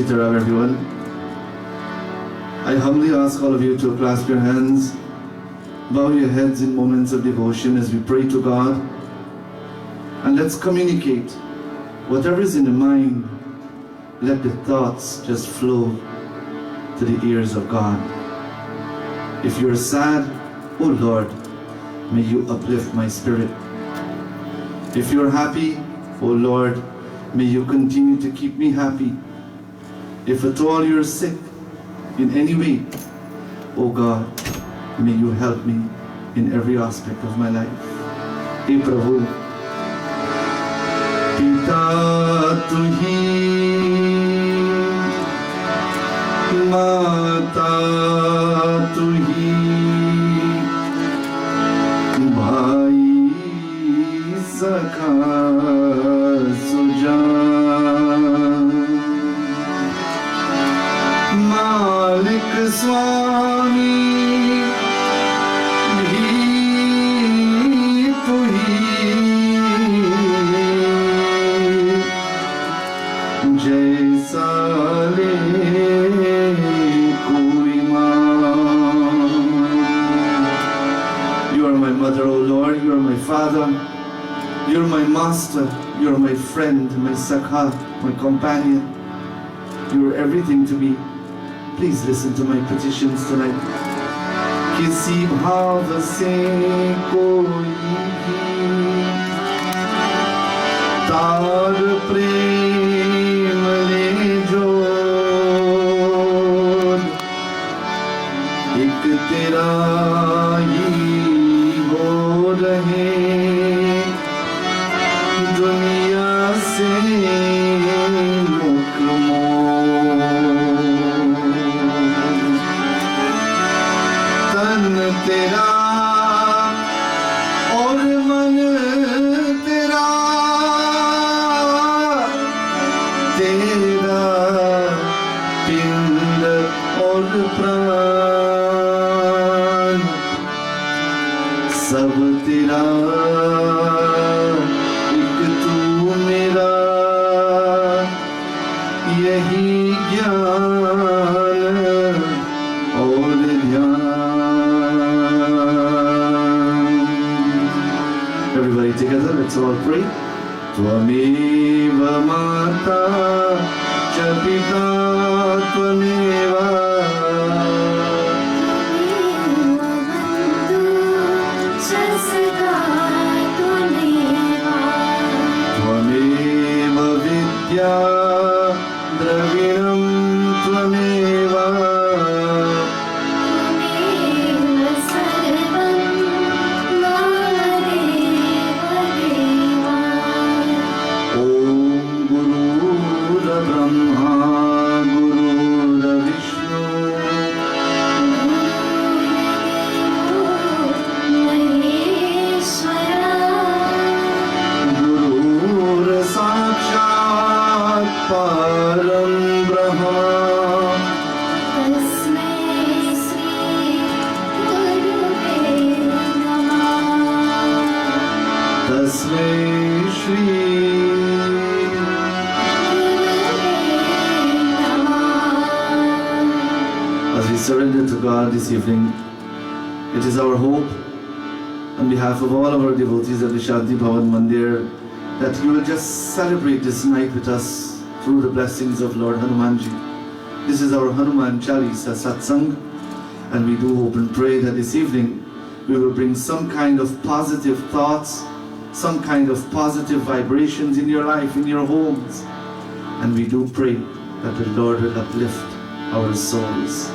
Sitaram, everyone. I humbly ask all of you to clasp your hands, bow your heads in moments of devotion as we pray to God, and let's communicate. Whatever is in the mind, let the thoughts just flow to the ears of God. If you're sad, oh Lord, may you uplift my spirit. If you're happy, oh Lord, may you continue to keep me happy. If at all you're sick in any way, oh God, may you help me in every aspect of my life. Hey Prabhu, Pita tuhi, Mata tuhi, Bhai Sakha Sujan, Malik Swami bhi tuhi, Jaisa le koi maan. You are my mother, O Lord, you are my father, you are my master, you are my friend, my sakha, my companion. You are everything to me. Please listen to my petitions tonight. Kisi bhav se koi tar prem le jod, ek tera hi ho rahe, duniya se mukmo. तेरा और मन तेरा, तेरा पिंड और प्राण सब तेरा, एक तू मेरा, यही ज्ञान और ध्यान. Everybody together, let's all pray. Tvameva Mata cha Pita Tvameva, Tvameva Vidya Dravinam Tvameva, Param Brahma, Tasmai Shri Gurave Namah, Tasmai Shri Gurave Namah. As we surrender to God this evening, it is our hope, on behalf of all of our devotees at the Shanti Bhavan Mandir, that you will just celebrate this night with us through the blessings of Lord Hanumanji. This is our Hanuman Chalisa Satsang, and we do hope and pray that this evening we will bring some kind of positive thoughts, some kind of positive vibrations in your life, in your homes. And we do pray that the Lord will uplift our souls.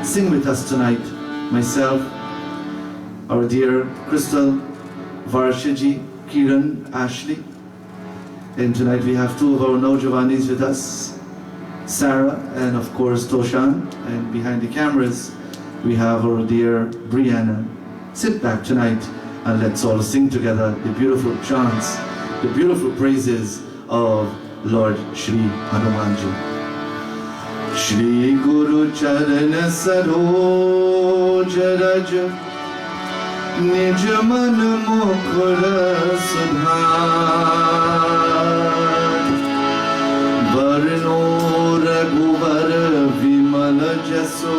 Sing with us tonight, myself, our dear Crystal, Varshaji, Kiran, Ashley. And tonight we have two of our Naujavanis with us, Sarah and of course Toshan. And behind the cameras we have our dear Brianna. Sit back tonight and let's all sing together the beautiful chants, the beautiful praises of Lord Shri Hanumanji. Shri Guru Charana Saroj Raj, Nij Man Mukhra Sudhar, वर्णो रघुवर विमल जसो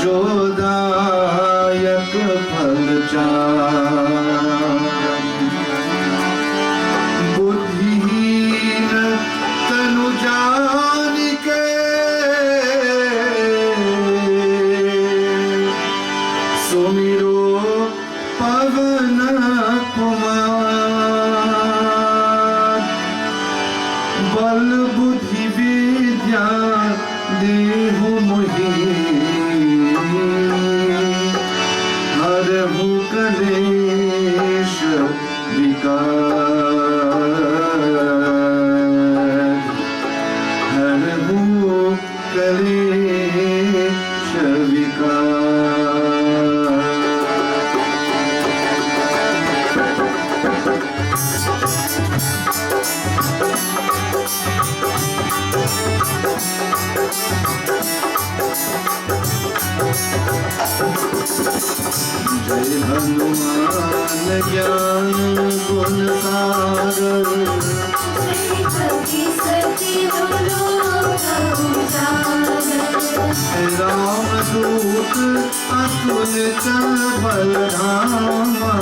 जोदायक फल बुद्धिहीन तनु जानिके सुमिरो पवन कुमार बल बुद्धि विद्या देहु मोहि हरहु कलेश विकार हरहु कलेश विकार। जय हनुमान ज्ञान गुण सागर रामदूत अतुलित बलधामा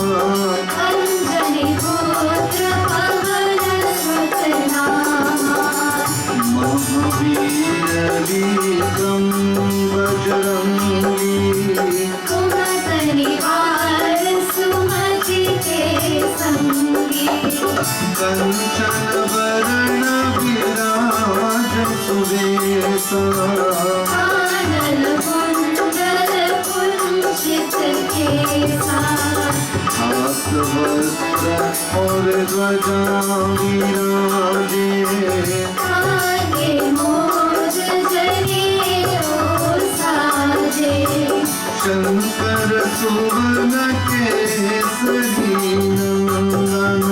महावीर विक्रम बजरंगी कंचन वरण विराज सुवेशा हाथ वस्त्र और ध्वजा विराजे शंकर सुवन केसरी नंदन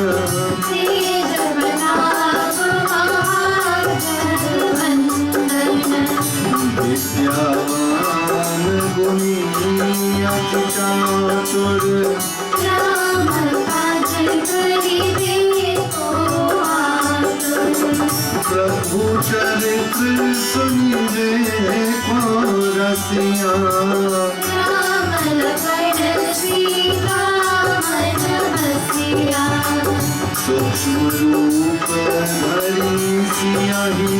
विद्यावान गुणी अति चातुर प्रभु चरित्र सुनिए को रसिया सूक्ष्म रूप धरि सियाहि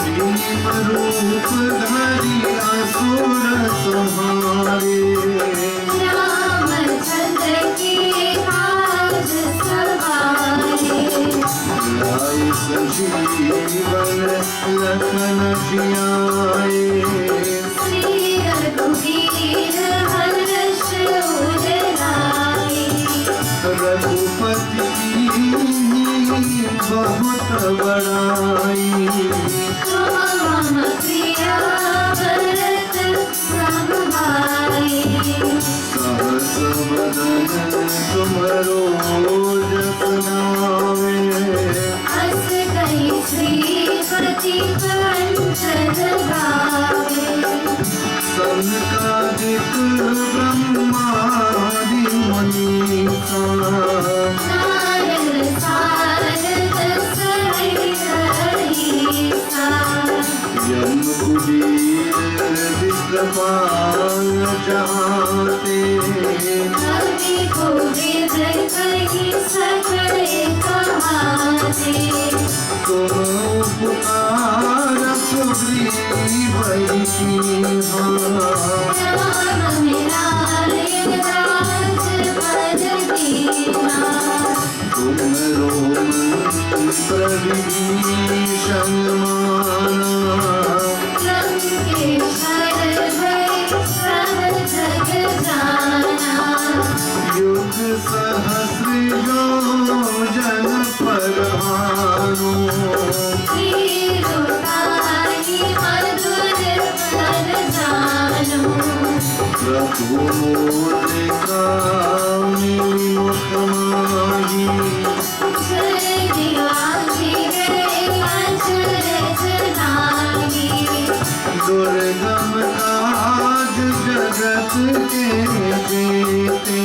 भीम रूप धरि असुर संहारे लाए संजीवन लखन जियाए रघुपति बहुत बड़ाई सहस बदन तुमरो जस नावे सनकादिक ब्रह्मादि मुनीसा यम कुबेर विप्रपाल जाते तुम उपकार सुग्रीव तुम रोम प्रविभीषण युग सहस्र योजन परमाणु प्रभु मोदिका मुख माही दुर्गम काज जगत के जीते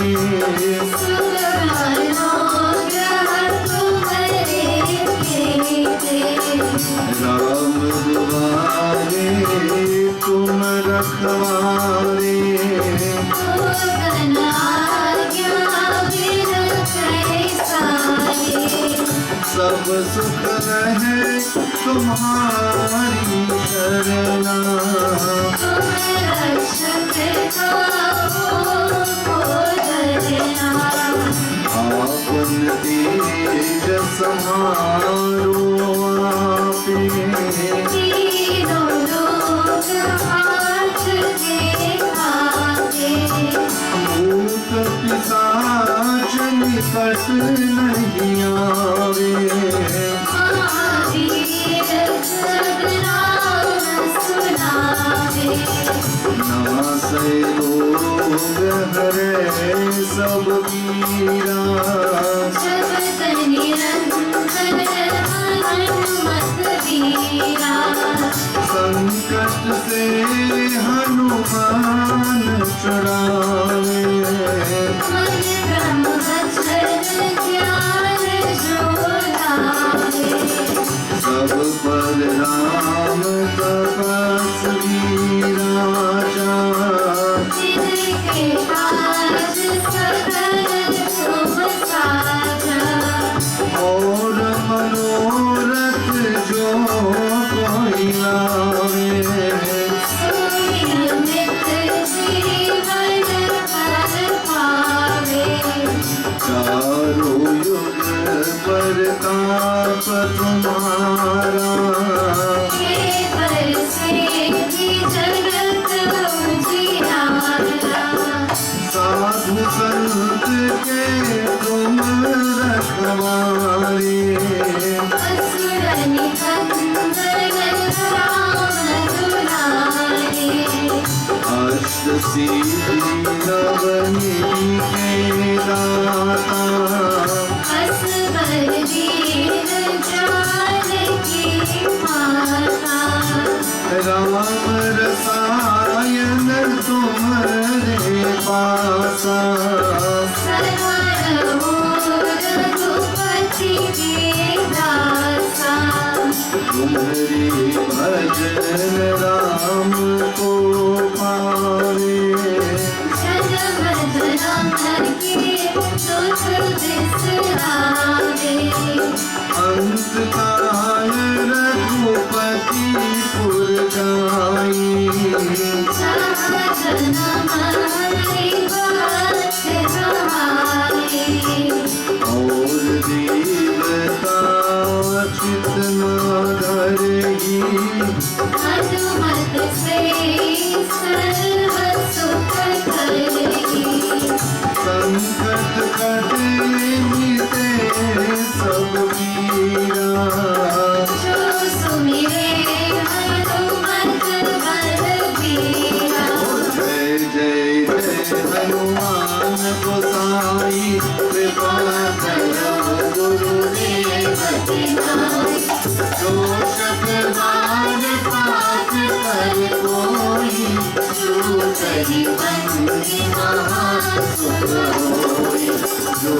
राम दुआरे तुम रखवारे सब सुख रहे तुम्हारी शरणा आपन तेज समारो आपे भूत पिशाच निकट नहीं आवे नासै रोग हरे सब पीरा संकट से हनुमान छुड़ावे सब पर राम तपस्वी राजा और मनोरथ जो कोई लावे चारों युग प्रताप तुम्हारा साधु संत के तुम रखवारे अष्ट सिद्धि नवनिधि के दाता राम रसायन तुम्हारे पासा तुम्हारी भजन राम को पावे अंत काल रघुपति पुर जाई और देवता चित न धरही संकट कटे मिटे सब पीरा जय जय जय हनुमान गोसाई कृपा करो गुरुदेव की नाई जो शतवार पाठ कर कोई करी बंदी महासुख होई जो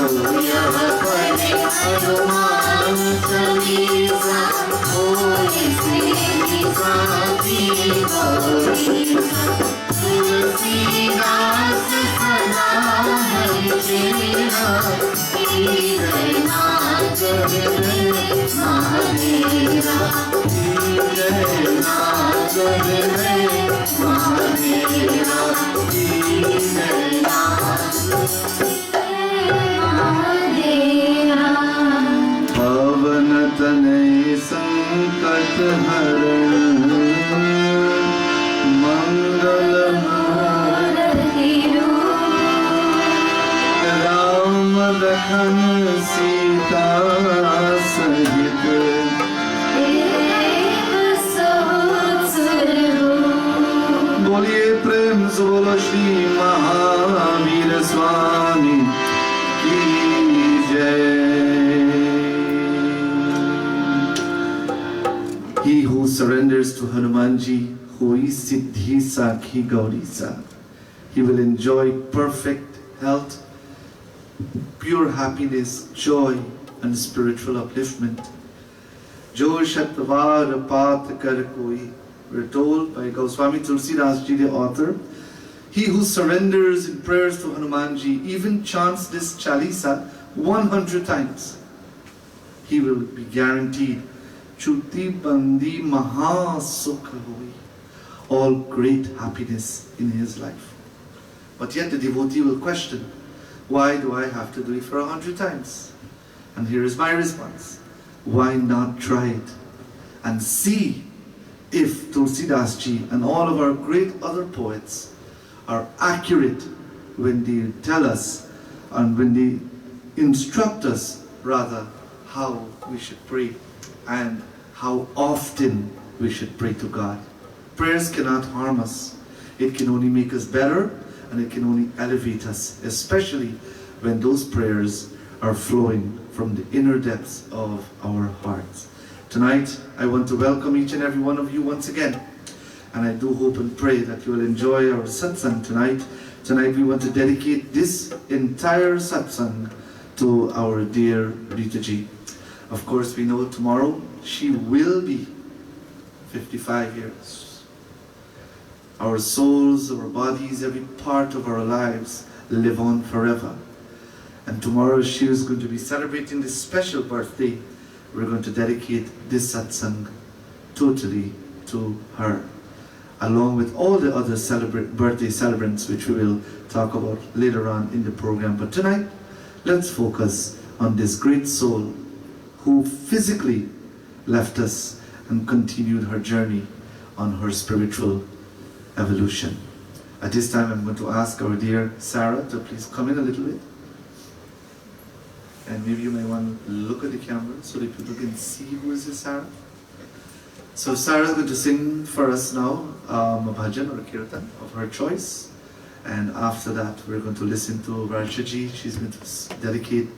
यह पढ़े हनुमान चालीसा होई श्री साथी गौरी तुलसीदास सदा हरि चेरा जय नाथ महादेवा जय नाथ महादेवा जय नाथ पवन तनय संकट हरण मंगल राम लखन सीता सहित बोलिए प्रेम से बोलो श्री महावीर स्वामी की जय। He who surrenders to Hanumanji, who is Siddhi Sakhi Gauri Sa, he will enjoy perfect health, pure happiness, joy, and spiritual upliftment. Jo Shatvar Path Kar Koi, we're told by Goswami Tulsidas Ji, the author, he who surrenders in prayers to Hanumanji, even chants this Chalisa 100 times, he will be guaranteed Chuti Bandi Maha Sukha Hoi, all great happiness in his life. But yet the devotee will question, why do I have to do it for 100 times? And here is my response. Why not try it and see if Tulsidas Ji and all of our great other poets are accurate when they tell us and when they instruct us rather how we should pray and how often we should pray to God. Prayers cannot harm us. It can only make us better, and it can only elevate us, especially when those prayers are flowing from the inner depths of our hearts. Tonight, I want to welcome each and every one of you once again. And I do hope and pray that you will enjoy our satsang tonight. Tonight we want to dedicate this entire satsang to our dear Rita Ji. Of course, we know tomorrow she will be 55 years. Our souls, our bodies, every part of our lives live on forever. And tomorrow she is going to be celebrating this special birthday. We're going to dedicate this satsang totally to her, along with all the other birthday celebrants, which we will talk about later on in the program. But tonight, let's focus on this great soul who physically left us and continued her journey on her spiritual evolution. At this time, I'm going to ask our dear Sarah to please come in a little bit. And maybe you may want to look at the camera so that people can see who is this Sarah. So Sarah is going to sing for us now a bhajan or a kirtan of her choice. And after that, we're going to listen to Varshaji. She's going to dedicate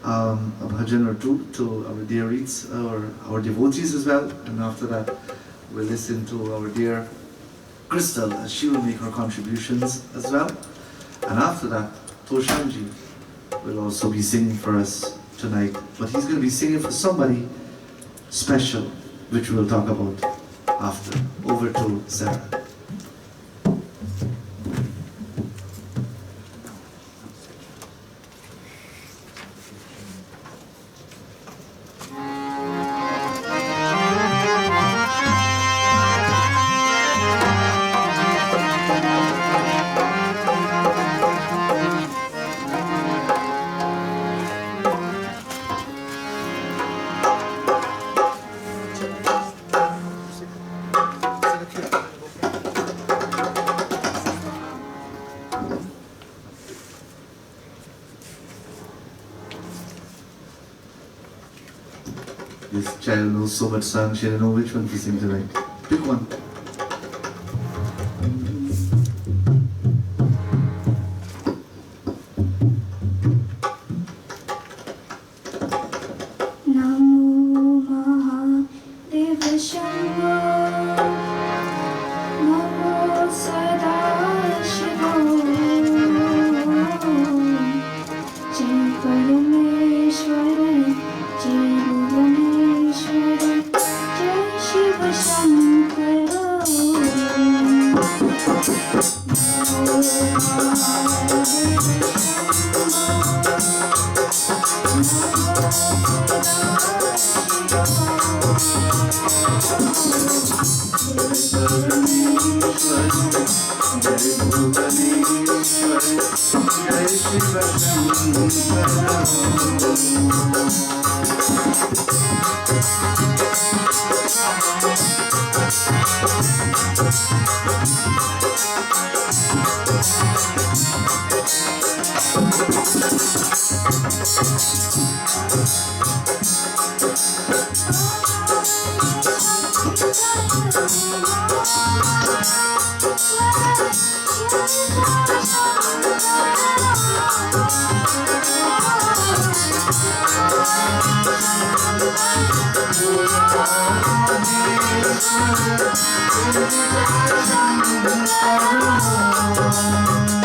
a bhajan or two to our dear Reeds, or our devotees as well. And after that, we'll listen to our dear Crystal, as she will make her contributions as well. And after that, Toshanji will also be singing for us tonight. But he's going to be singing for somebody special, which we'll talk about after. Over to Sarah. This child knows so much song, she doesn't know which one to sing tonight. Pick one. Thank you.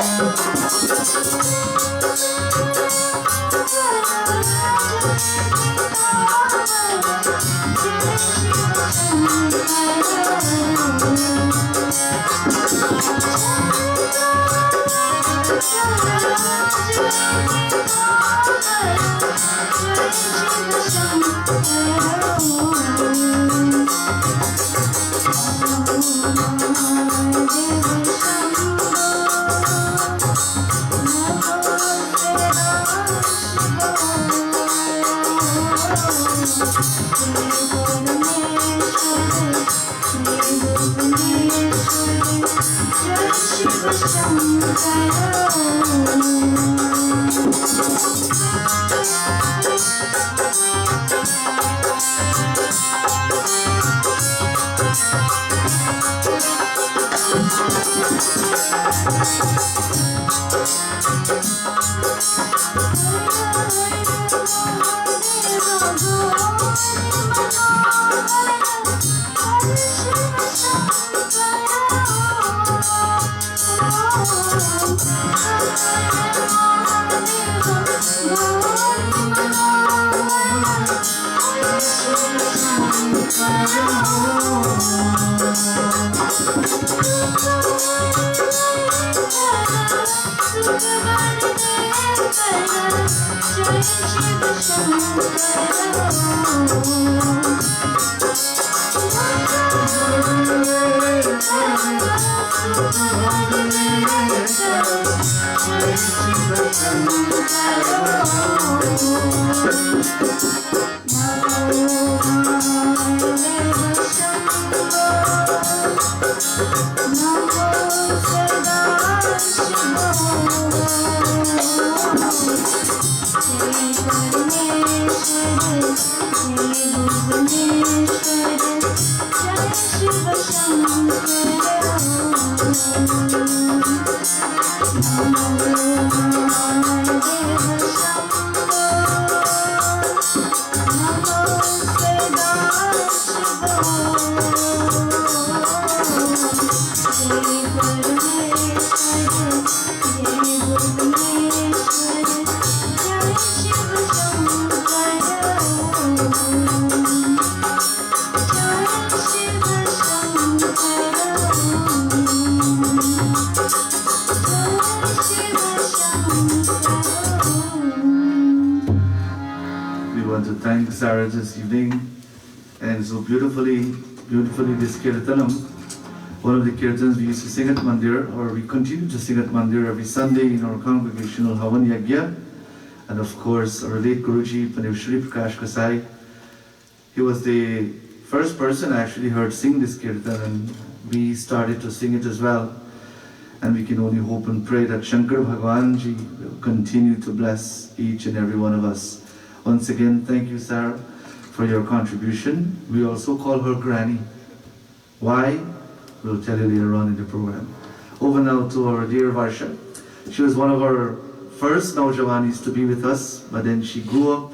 Sarah this evening, and so beautifully this kirtanam, one of the kirtans we used to sing at Mandir, or we continue to sing at Mandir every Sunday in our congregational Havan Yagya, and of course our late Guruji Pandev Shri Prakash Kasai. He was the first person I actually heard sing this kirtan, and we started to sing it as well. And we can only hope and pray that Shankar Bhagwan Ji will continue to bless each and every one of us. Once again, thank you, Sarah, for your contribution. We also call her Granny. Why? We'll tell you later on in the program. Over now to our dear Varsha. She was one of our first Naujawanis to be with us, but then she grew up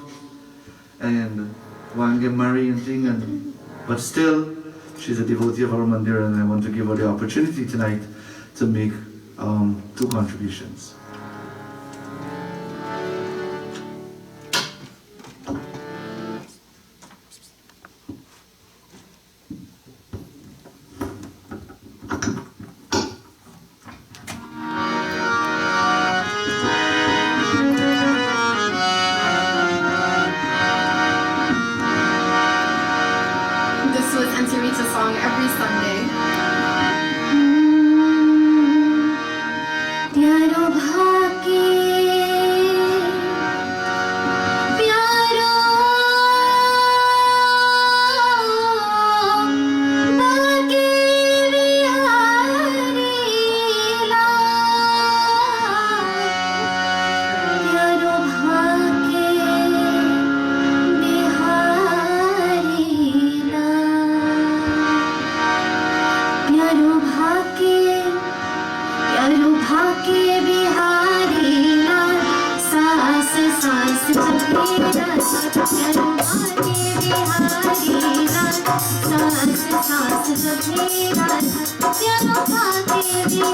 and wanted to get married and thing, but still, she's a devotee of our Mandir, and I want to give her the opportunity tonight to make 2 contributions. सास सास जब मेरा प्यारो भागे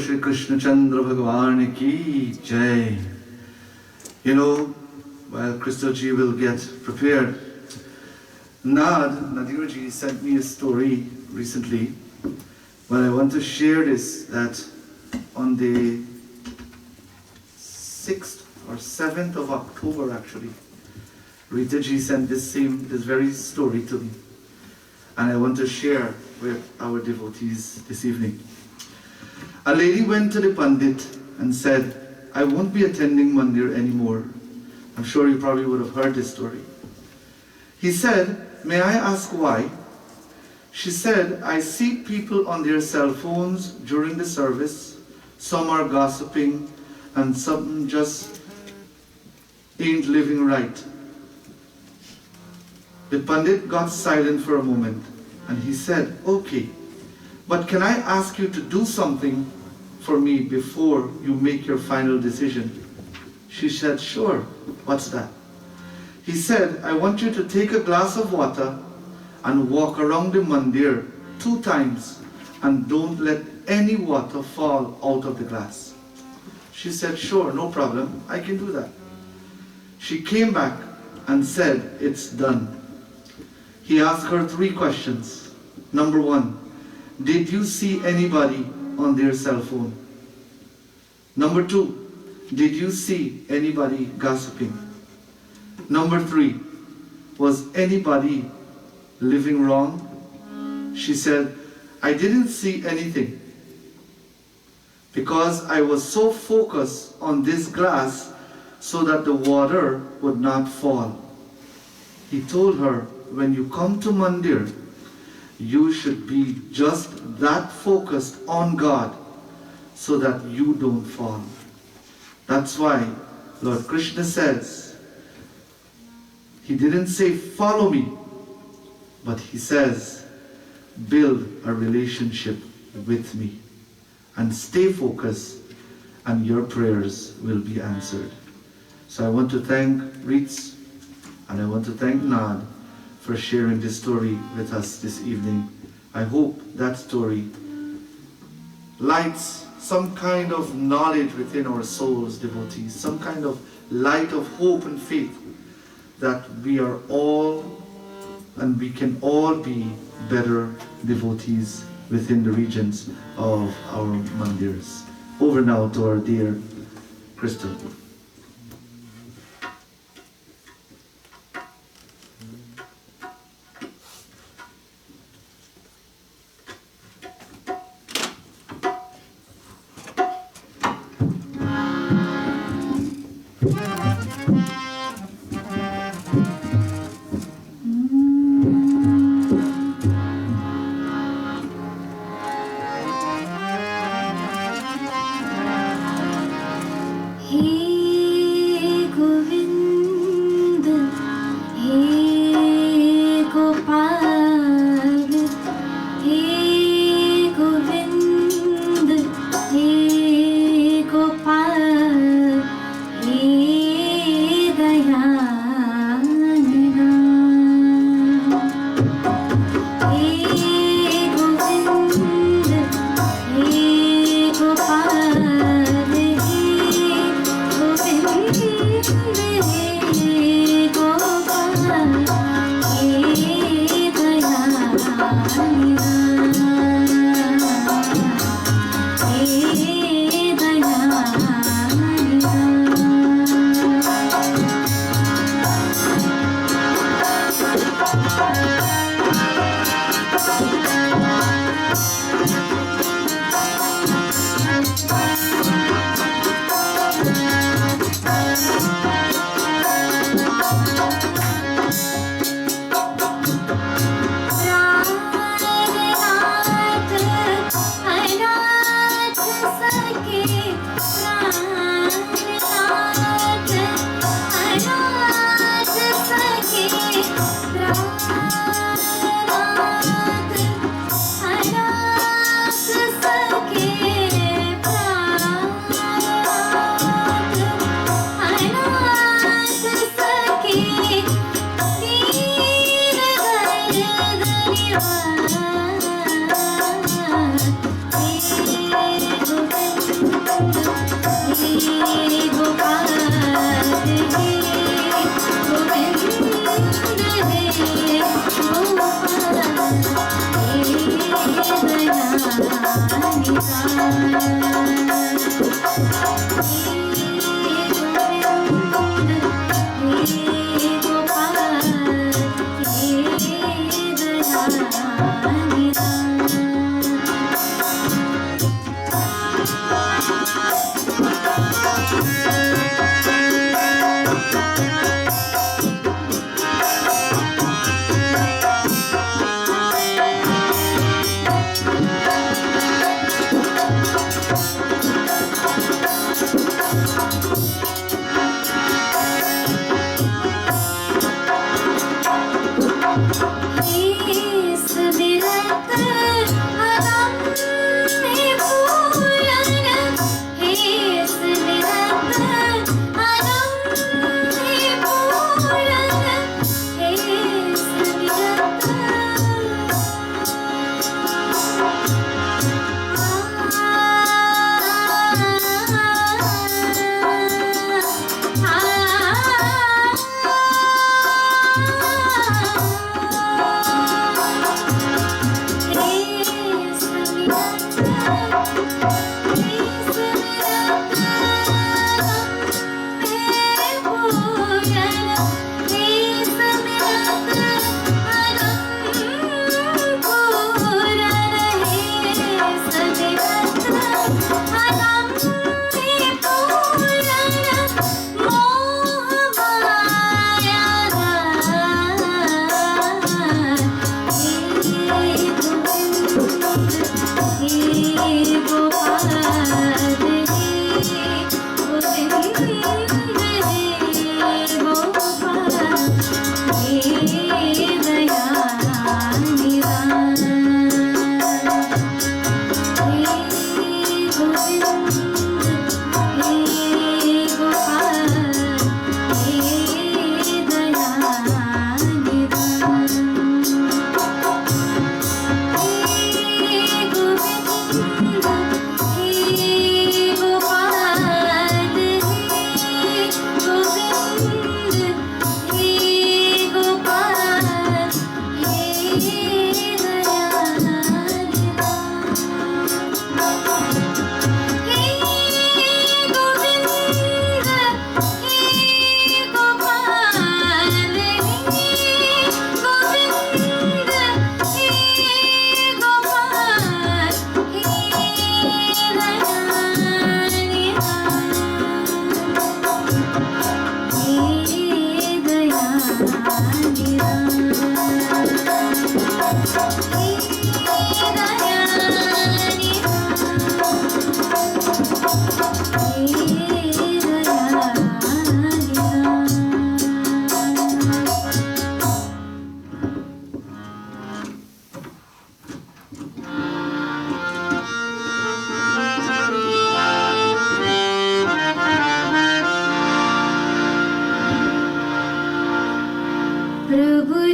Shri Krishna Chandra Bhagavan ki jai. You know, while Crystal ji will get prepared, Nadir ji sent me a story recently, but I want to share this, that on the 6th or 7th of October actually, Rita ji sent this very story to me, and I want to share with our devotees this evening. A lady went to the Pandit and said, I won't be attending Mandir anymore. I'm sure you probably would have heard this story. He said, may I ask why? She said, I see people on their cell phones during the service. Some are gossiping and some just ain't living right. The Pandit got silent for a moment and he said, okay, but can I ask you to do something for me before you make your final decision? She said, sure. What's that? He said, I want you to take a glass of water and walk around the mandir 2 times and don't let any water fall out of the glass. She said, sure, no problem, I can do that. She came back and said, it's done. He asked her 3 questions. Number 1, did you see anybody on their cell phone? Number 2, did you see anybody gossiping? Number 3, was anybody living wrong? She said, I didn't see anything because I was so focused on this glass so that the water would not fall. He told her, when you come to Mandir, you should be just that focused on God so that you don't fall. That's why Lord Krishna says, he didn't say follow me, but he says build a relationship with me and stay focused, and your prayers will be answered. So I want to thank Reitz and I want to thank Nad for sharing this story with us this evening. I hope that story lights some kind of knowledge within our souls, devotees, some kind of light of hope and faith that we are all and we can all be better devotees within the regions of our mandirs. Over now to our dear Crystal.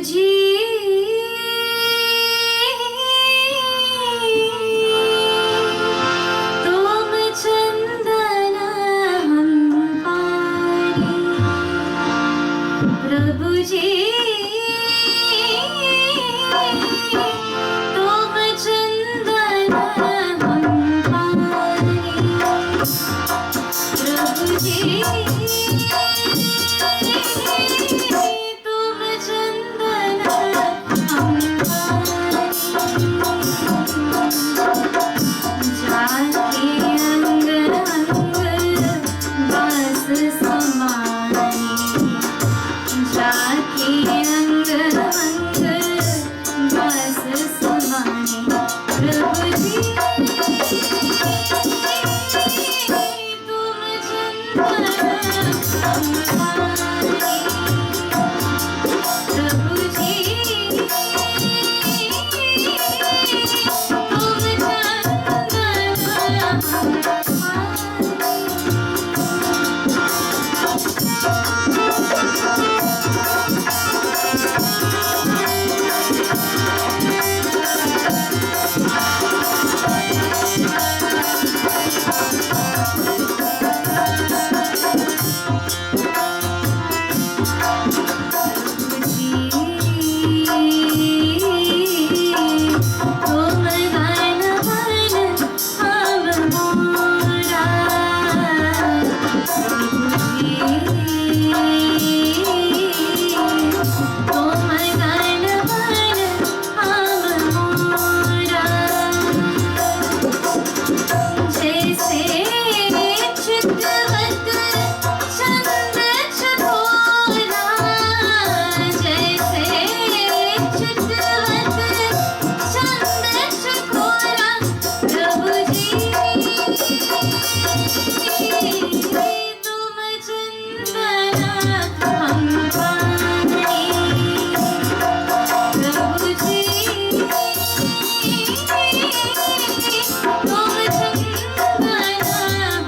जी तुम चंदन हम पानी प्रभु जी तुम चंदन हम पानी प्रभु जी तुम चंदन हम जाके अंग अंग बस समानी जाके अंग अंग बस समानी प्रभु जी तुम चंदन हम पानी प्रभु जी तुम चंदन हम तुम गान बन हम मोरा तुम गान बन हम मोरा जैसे चितवत चंद चकोरा जैसे चितवत चंद चकोरा प्रभु जी तुम चंदन हम पानी प्रभु जी तुम चंदन हम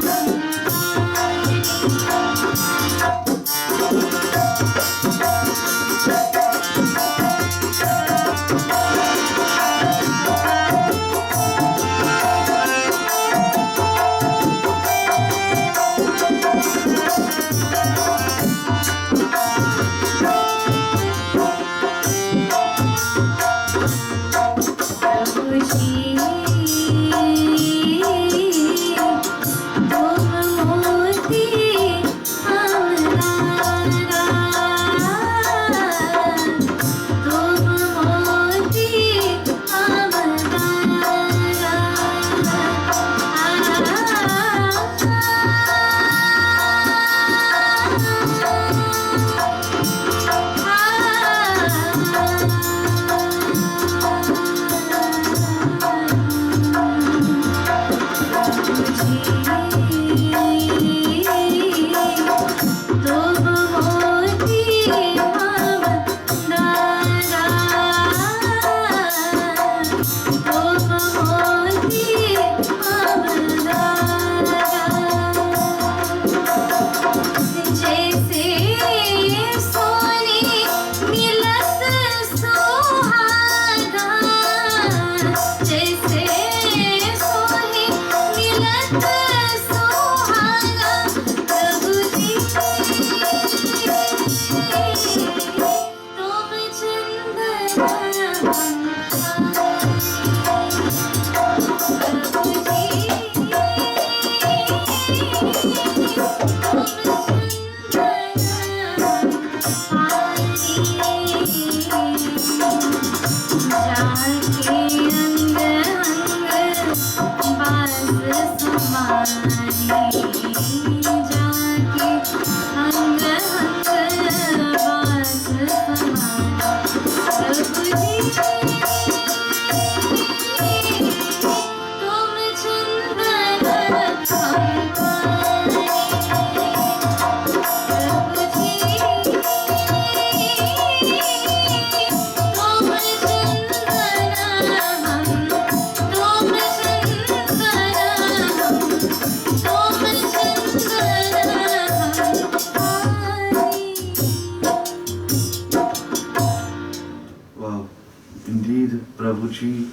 Prabhuji,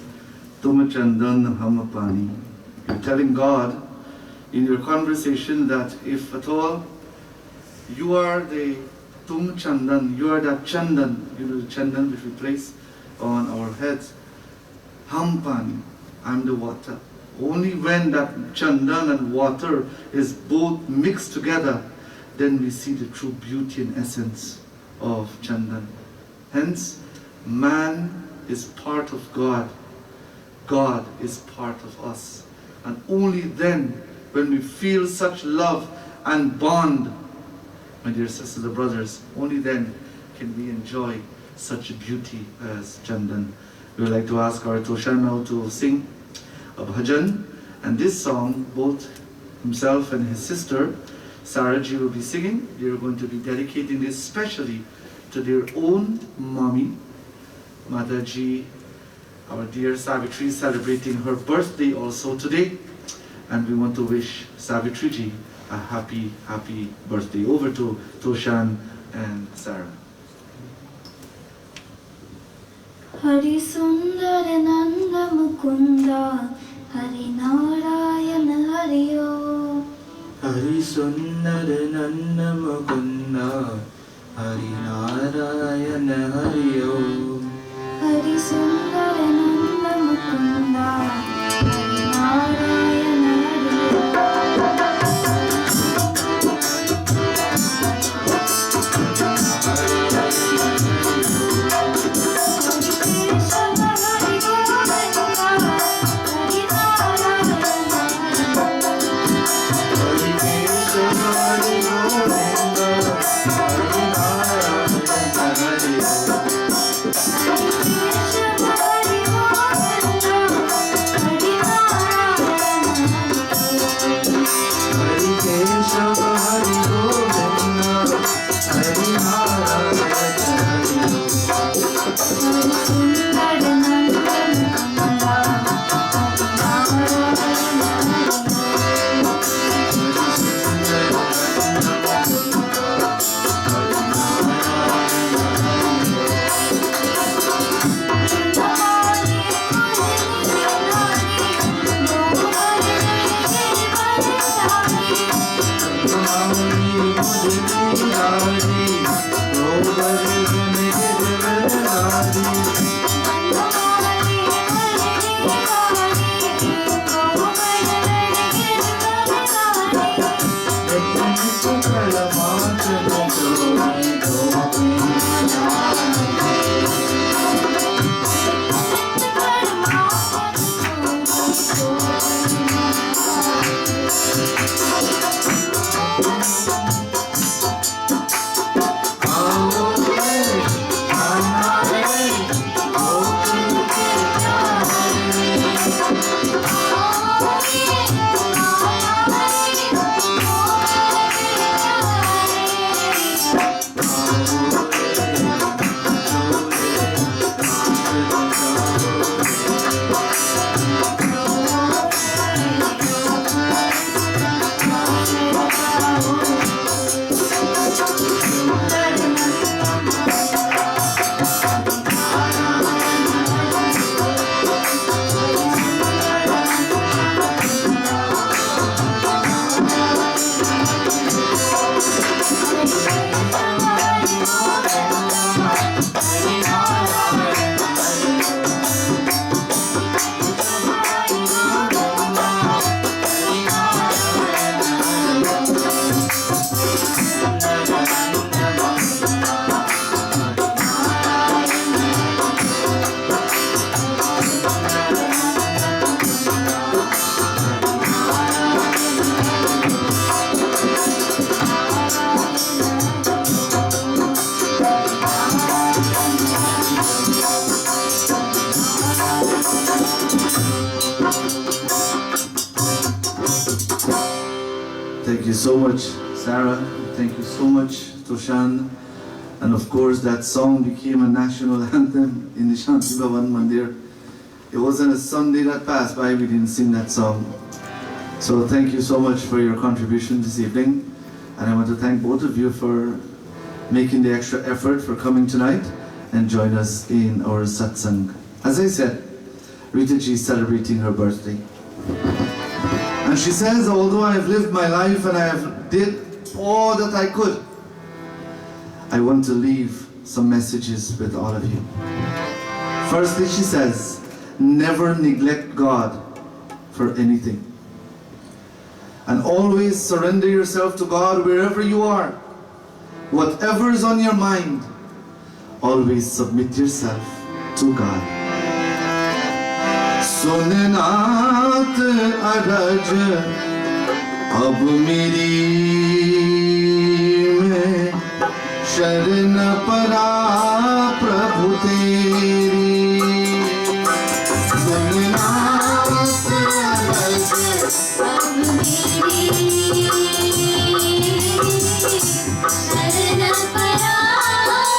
Tum Chandan Hum Pani. You're telling God in your conversation that if at all you are the Tum Chandan, you are that Chandan, the Chandan which we place on our heads. Hum Pani, I'm the water. Only when that Chandan and water is both mixed together, then we see the true beauty and essence of Chandan. Hence, man is part of God. God is part of us. And only then, when we feel such love and bond, my dear sisters and brothers, only then can we enjoy such beauty as Chandan. We would like to ask our Toshan now to sing a bhajan, and this song, both himself and his sister, Saraji, will be singing. They are going to be dedicating this specially to their own mommy, Mataji. Our dear Savitri is celebrating her birthday also today, and we want to wish Savitri ji a happy, happy birthday. Over to Toshan and Sarah. Hari Sundar Nanda Mukunda, Hari Narayan Hari Om. Hari Sundar Nanda Mukunda, Hari Narayan Hari Om. Hari Sundar Nanda Mukunda, Hari Narayan Hari Om. Thank you so much, Sarah. Thank you so much, Toshan. And of course, that song became a national anthem in the Shanti Bhavan Mandir. It wasn't a Sunday that passed by we didn't sing that song. So thank you so much for your contribution this evening. And I want to thank both of you for making the extra effort for coming tonight and join us in our satsang. As I said, Rita Ji is celebrating her birthday. And she says, although I have lived my life and I have did all that I could, I want to leave some messages with all of you. Firstly, she says, never neglect God for anything. And always surrender yourself to God wherever you are. Whatever is on your mind, always submit yourself to God. Sunnaat araj ab meri mein sharan para prabhu teri. Sunnaat araj अब मेरी शरण परा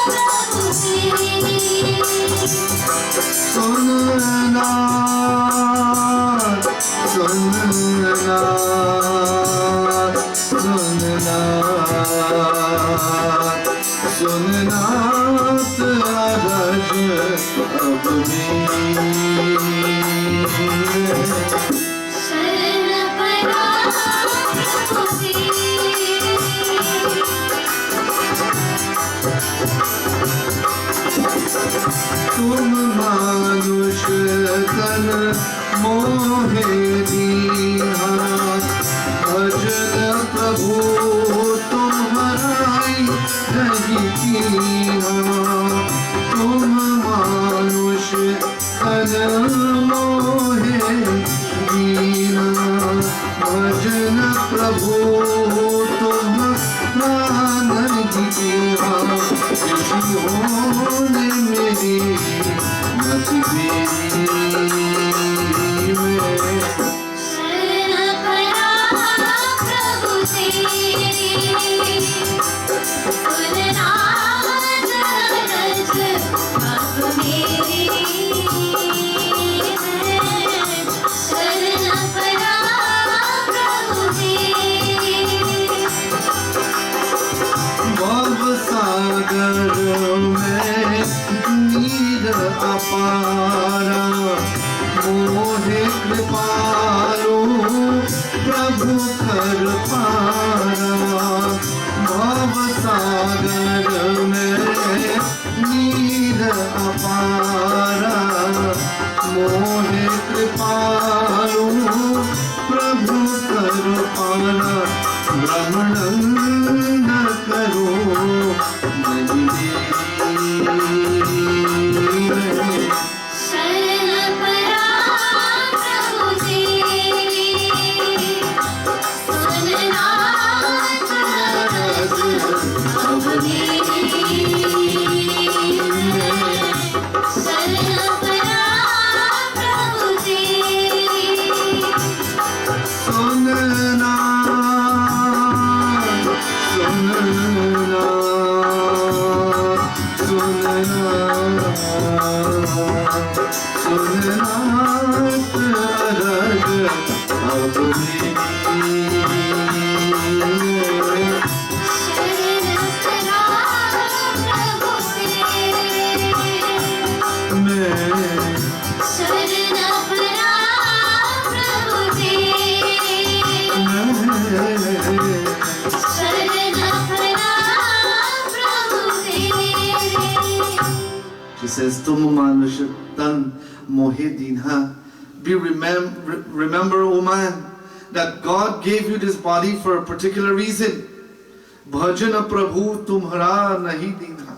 प्रभु तेरी। सुनना सुनना सुनना सुनना अरज अब मेरी शरण परा प्रभु तेरी। तुम मानुष तन मोहे दीन्हा भजन प्रभु तुम्हारी नहीं कीन्हा। तुम मानुष तन मोहे दीन्हा भजन प्रभु तुम्हारा नहीं कीन्हा। ने मेरी मत बेरी में शरण परा प्रभु तेरी। सुनना अरज अब मेरी शरण परा प्रभु तेरी। भव सागर में नीर अपारा मोहे कृपालु प्रभु कर पारा। भव सागर में नीर अपारा मोहे कृपालु प्रभु कर पारा। भ्रमण न करो शरण परा प्रभु तेरी। सुनना अरज अब मेरी शरण परा प्रभु तेरी। सुनना सुनना सुनना सुनना अरज अब मेरी शरण परा प्रभु तेरी। मैं शरण परा प्रभु तेरी। शरण परा प्रभु तेरी। She says, Tum manush tan mohe dinha. Remember, O man, that God gave you this body for a particular reason. Bhajana Prabhu tumhara nahi dinha.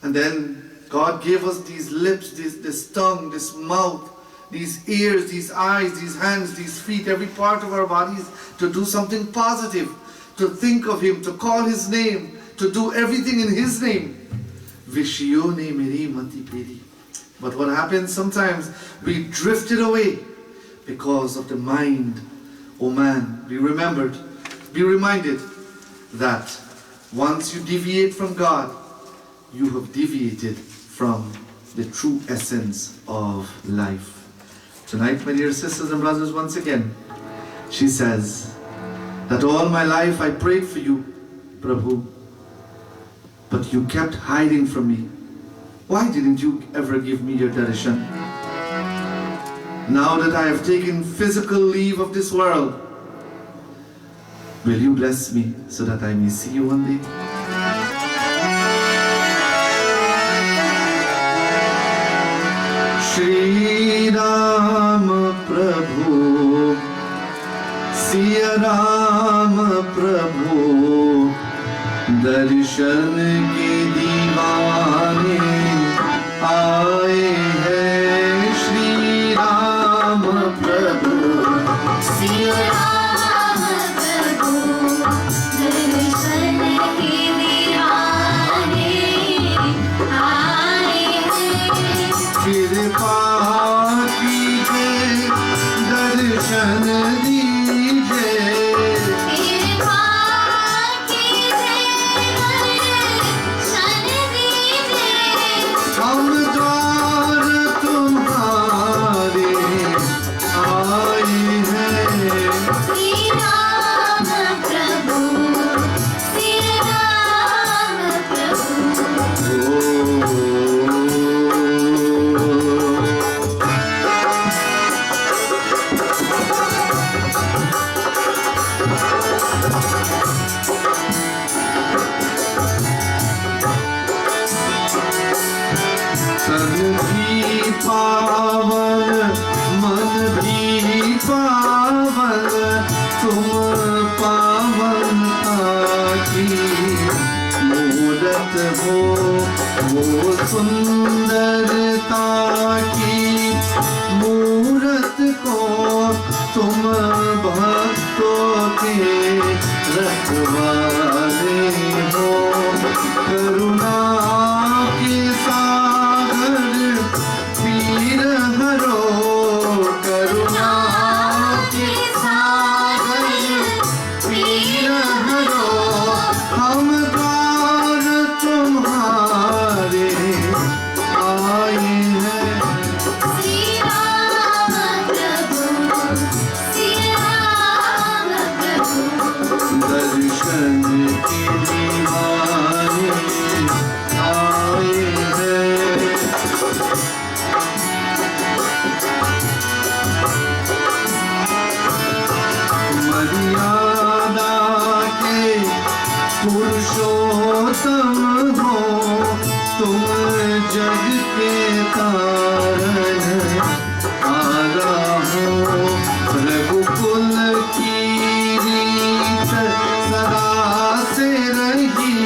And then God gave us these lips, this tongue, this mouth, these ears, these eyes, these hands, these feet, every part of our bodies to do something positive, to think of Him, to call His name, to do everything in His name. Vishiyone meri mati peri. But what happens sometimes, we drifted away because of the mind. Oh man, be reminded that once you deviate from God, you have deviated from the true essence of life. Tonight, my dear sisters and brothers, once again, she says that all my life I prayed for you, Prabhu, but you kept hiding from me. Why didn't you ever give me your darshan? Now that I have taken physical leave of this world, will you bless me so that I may see you one day? Shri Ram Prabhu, Siya Ram Prabhu, darshan ke deewane aaye hain. Shri Ram Prabhu, Siya Ram प्रभु दर्शन के दीवाने आए हैं कृपा कीजिए दर्शन दीजिए. कृपा कीजिए दर्शन दीजिए हम द्वार तुम्हारे आए हैं. श्री राम प्रभु श्री राम प्रभु तन भी पावन मन भी पावन तुम पावन की मूरत हो वो सुंदरता की मूरत को तुम भक्तों के रखवाले हो. करुणा के सागर पीर हरो, करुणा के सागर पीर हरो. हम द्वार तुम्हारे आए हैं. श्री राम प्रभु श्री राम प्रभु दर्शन के दीवाने आए हैं. मर्यादा के पुरुषोत्तम हो तुम जग के कारण आला हो. रघुकुल की रीत सदा से रही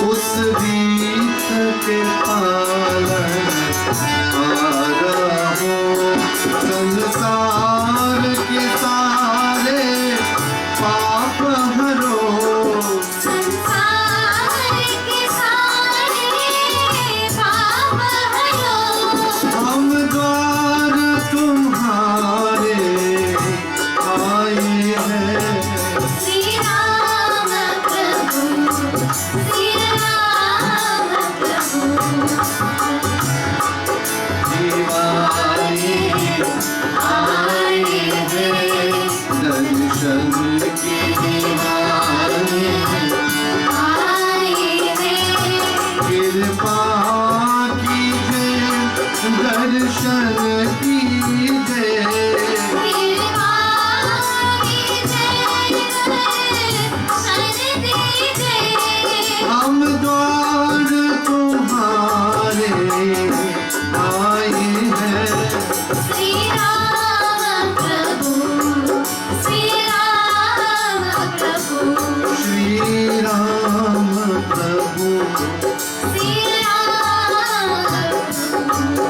उस रीत के पालन आला हो. संसार के सारे पाप हरो, संसार के सारे पाप हरो हम द्वार तुम्हारे आए हैं. श्री राम प्रभु श्री राम प्रभु दीवाने आए हैं दर्शन के दीवाने आए हैं कृपा कीजिए दर्शन कीजिए. कृपा कीजिए दर्शन दीजिए हम द्वार तुम्हारे आए हैं. श्री राम प्रभु श्री राम प्रभु श्री राम प्रभु, श्री राम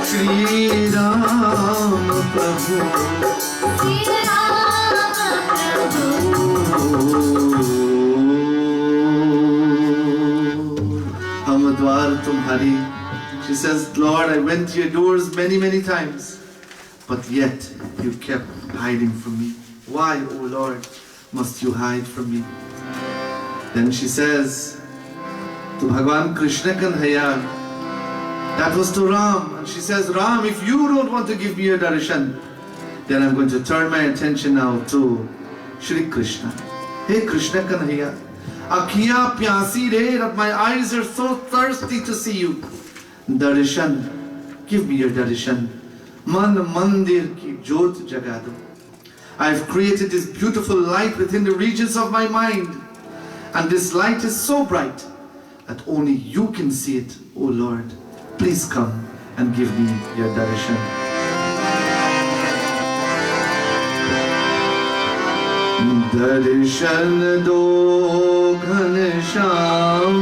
श्री राम प्रभु. श्री राम प्रभु हम द्वार तुम्हारी. She says, Lord, I went to your doors many, many times, but yet you kept hiding from me. Why, O Lord, must you hide from me? Then she says, to Bhagwan Krishna Kanhaiya, that was to Ram. And she says, Ram, if you don't want to give me a darshan, then I'm going to turn my attention now to Shri Krishna. Hey Krishna Kanhaiya, Akhiya pyasi re, that my eyes are so thirsty to see you. Darshan, give me your darshan. Man mandir ki jyot jaga do. I have created this beautiful light within the regions of my mind, and this light is so bright that only you can see it, O Lord. Please come and give me your darshan. Darshan do ghanshyam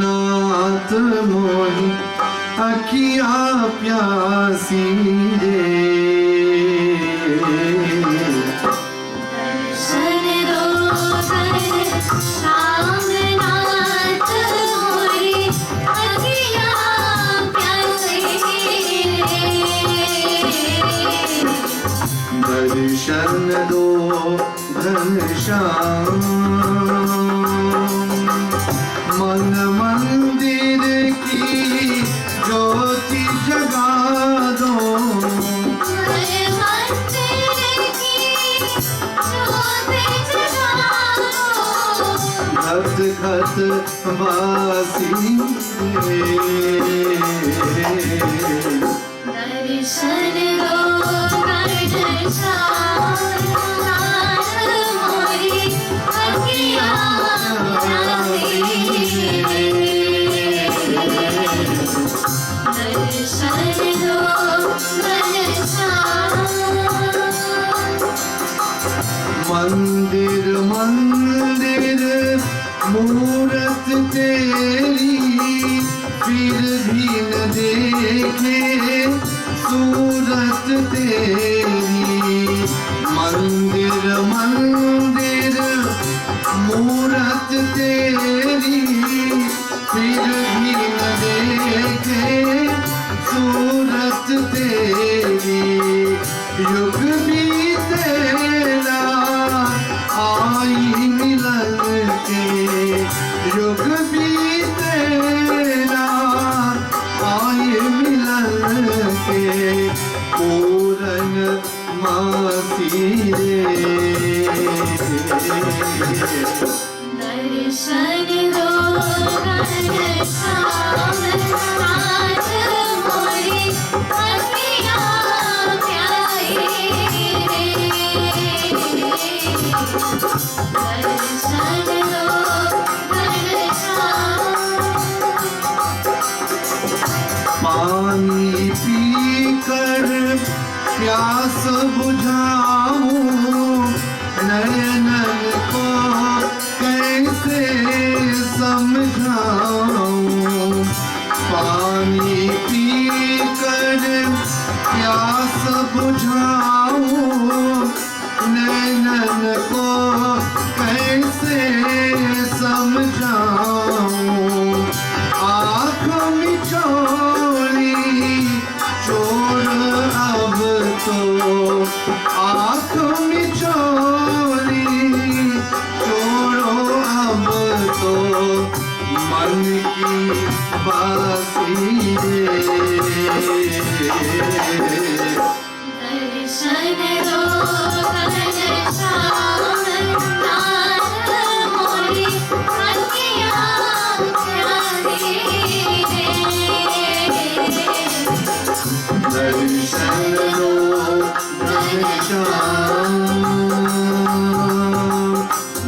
nath mohi akhiyan pyasi re. दर्शन दो घनश्याम मन मंदिर की ज्योति जगा दो. घट घट वासी दर्शन दो घनश्याम नाथ मोरी अखियाँ प्यासी रे. दर्शन दो घनश्याम. मंदिर मंदिर मूरत तेरी फिर भी न देखे सूरत तेरी. मंदिर मंदिर मूरत तेरी फिर भी न देखे सूरत तेरी. युग भी तेरा आई मिलन के, युग भी तेरा आई मिलन के. पूरन मासी रे. दर्शन दो घनश्याम नाथ मोरी अखियाँ प्यासी रे. दर्शन दो घनश्याम. पानी पीकर प्यास बुझाऊं, नयनन को कैसे समझाऊं. पानी पीकर प्यास बुझाऊं, नयनन को कैसे समझाऊं. आँख मिचोली चोर अब तो, आँख मिचोली छोड़ो अब तो. मन की बासी रे. दर्शन दो घनश्याम नाथ मोरी अखियाँ प्यासी रे. दर्शन दो घनश्याम,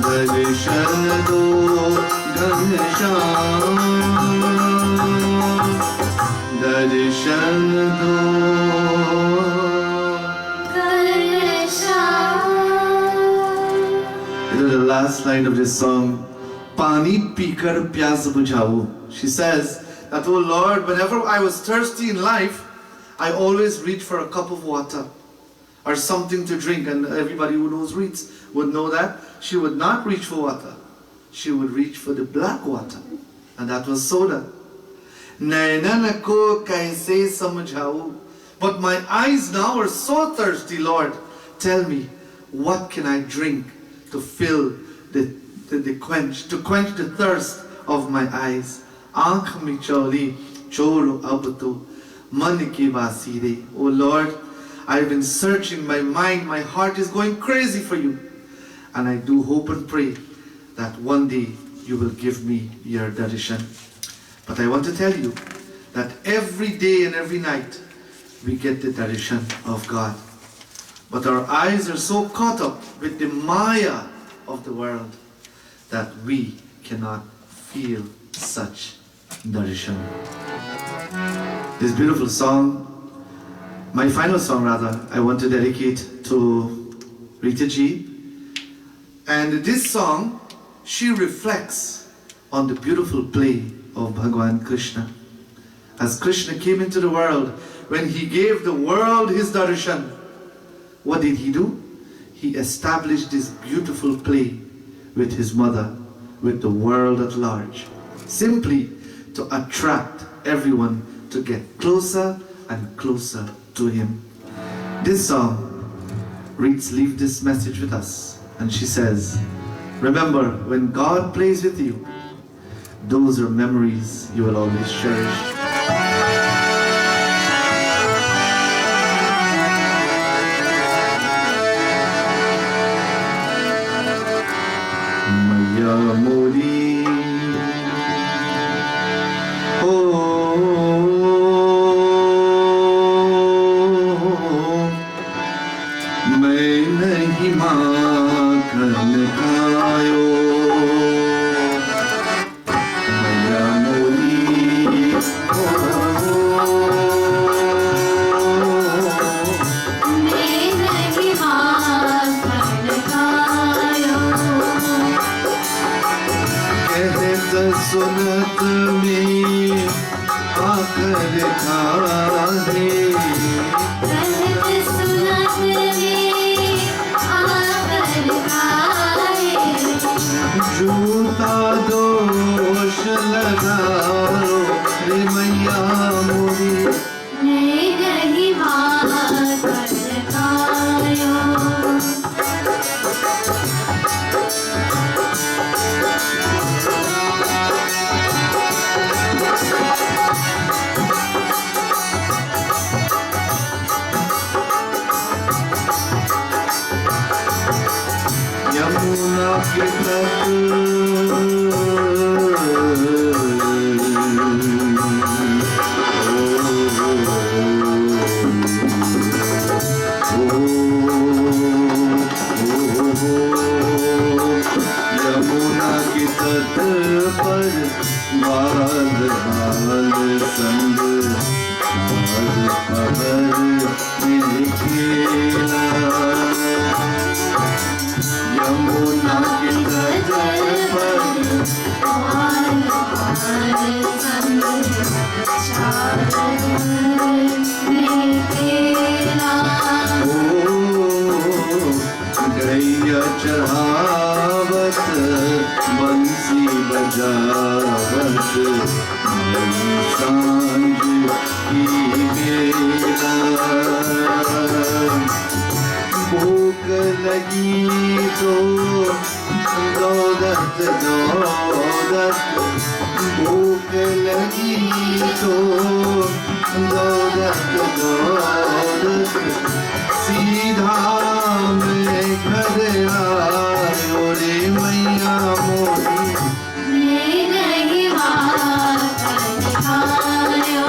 दर्शन दो घनश्याम, दर्शन दो. This is the last line of this song. Pani pikar pyas bujhao. She says that, oh Lord, whenever I was thirsty in life, I always reach for a cup of water or something to drink. And everybody who knows reads would know that. She would not reach for water. She would reach for the black water. And that was soda. Nainana ko kaise samjhao. But my eyes now are so thirsty, Lord. Tell me, what can I drink to fill the quench the thirst of my eyes? Aankh mi choli choro ab to man ki basi re. Oh Lord, I've been searching my mind. My heart is going crazy for you. And I do hope and pray that one day you will give me your darshan. But I want to tell you that every day and every night, we get the darshan of God. But our eyes are so caught up with the maya of the world that we cannot feel such darshan. This beautiful song, my final song rather, I want to dedicate to Rita Ji. And this song, she reflects on the beautiful play of Bhagwan Krishna. As Krishna came into the world, when he gave the world his darshan, what did he do? He established this beautiful play with his mother, with the world at large, simply to attract everyone to get closer and closer to him. This song, Reeds leave this message with us, and she says, remember, when God plays with you, those are memories you will always cherish. Maya Mori, मैं नहीं माखन खायो मैया मोरी मैं नहीं माखन खायो कहत सुनत में आकर खाए कहत सुनत में आकर खाए झूठा दोष लगाओ रे मैया मोरी मैं नहीं माखन खायो यमुना के यमुना के तट पर बाल बाल संग खबर मिल खेला यमुना के तट पर गैया चढ़ावत बंसी बजावत नई सांझ की बेला भूख लगी तो दौलत दौलत भूख लगी तो दौलत दौलत सीधा मैं घर आयो रे मैया मोरी मैं नहीं माखन खायो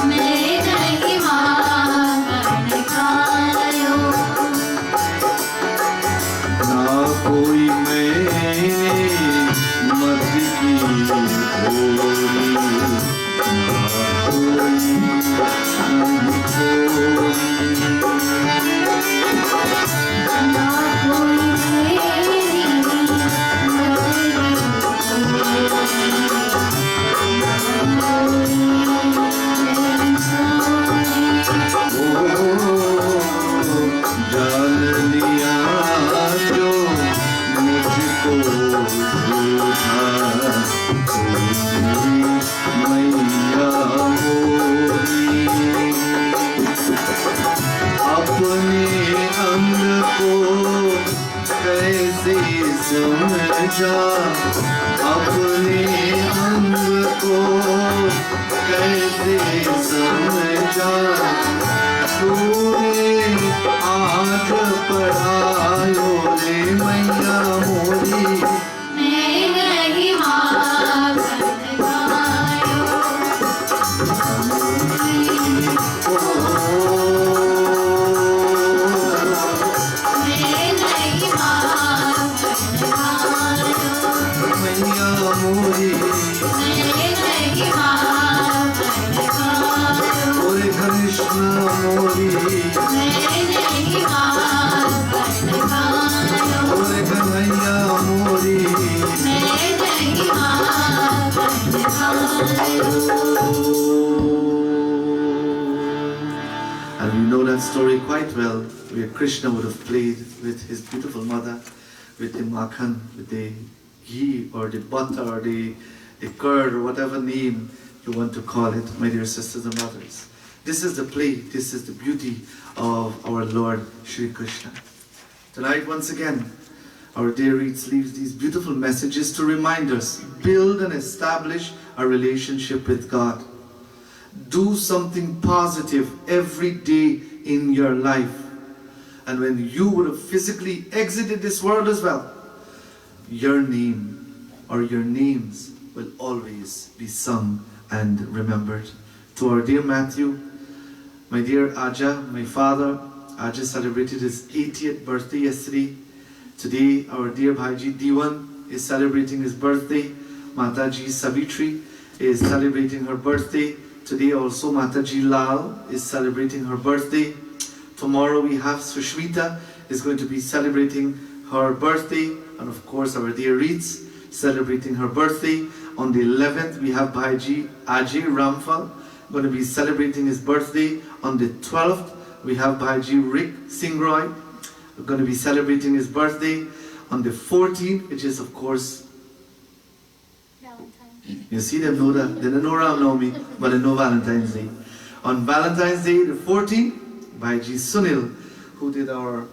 मैं नहीं माखन खायो ना कोई मैंने मत की होरी ना कोई नहीं छोरी ना कोई मेरी जान लिया जो मुझको झूठा मैया होरी अपने अंग को कैसे समझा अपने अंग को कैसे समझा तूने आज पढ़ायो बोले मैया मोरी मैं नहीं माँ गायो मैं नहीं माँ गायो मैया मोरी मैं नहीं माँ गायो बोले कृष्ण मोरी मैं नहीं माँ गायो बोले कन्हैया मोरी मैं नहीं माँ गायो And we know that story quite well, where Krishna would have played with his beautiful mother, with the makhan, with the ghee or the butter or the curd or whatever name you want to call it, my dear sisters and brothers. This is the play, this is the beauty of our Lord Shri Krishna. Tonight, once again, our dear Reeds leaves these beautiful messages to remind us, build and establish a relationship with God. Do something positive every day in your life. And when you would have physically exited this world as well, your name or your names will always be sung and remembered. To our dear Matthew, my dear Aja, my father, Aja celebrated his 80th birthday yesterday. Today, our dear Bhaiji Diwan is celebrating his birthday. Mataji Savitri is celebrating her birthday. Today also Mataji Lal is celebrating her birthday. Tomorrow we have Sushmita is going to be celebrating her birthday. And of course our dear Reeds celebrating her birthday. On the 11th we have Bhaiji Ajay Ramphal going to be celebrating his birthday. On the 12th we have Bhaiji Rick Singroy going to be celebrating his birthday. On the 14th, which is of course, you see them know that, they don't know Ram Navami, but they know Valentine's Day. On Valentine's Day, the 14th, Bhaiji Sunil, who did our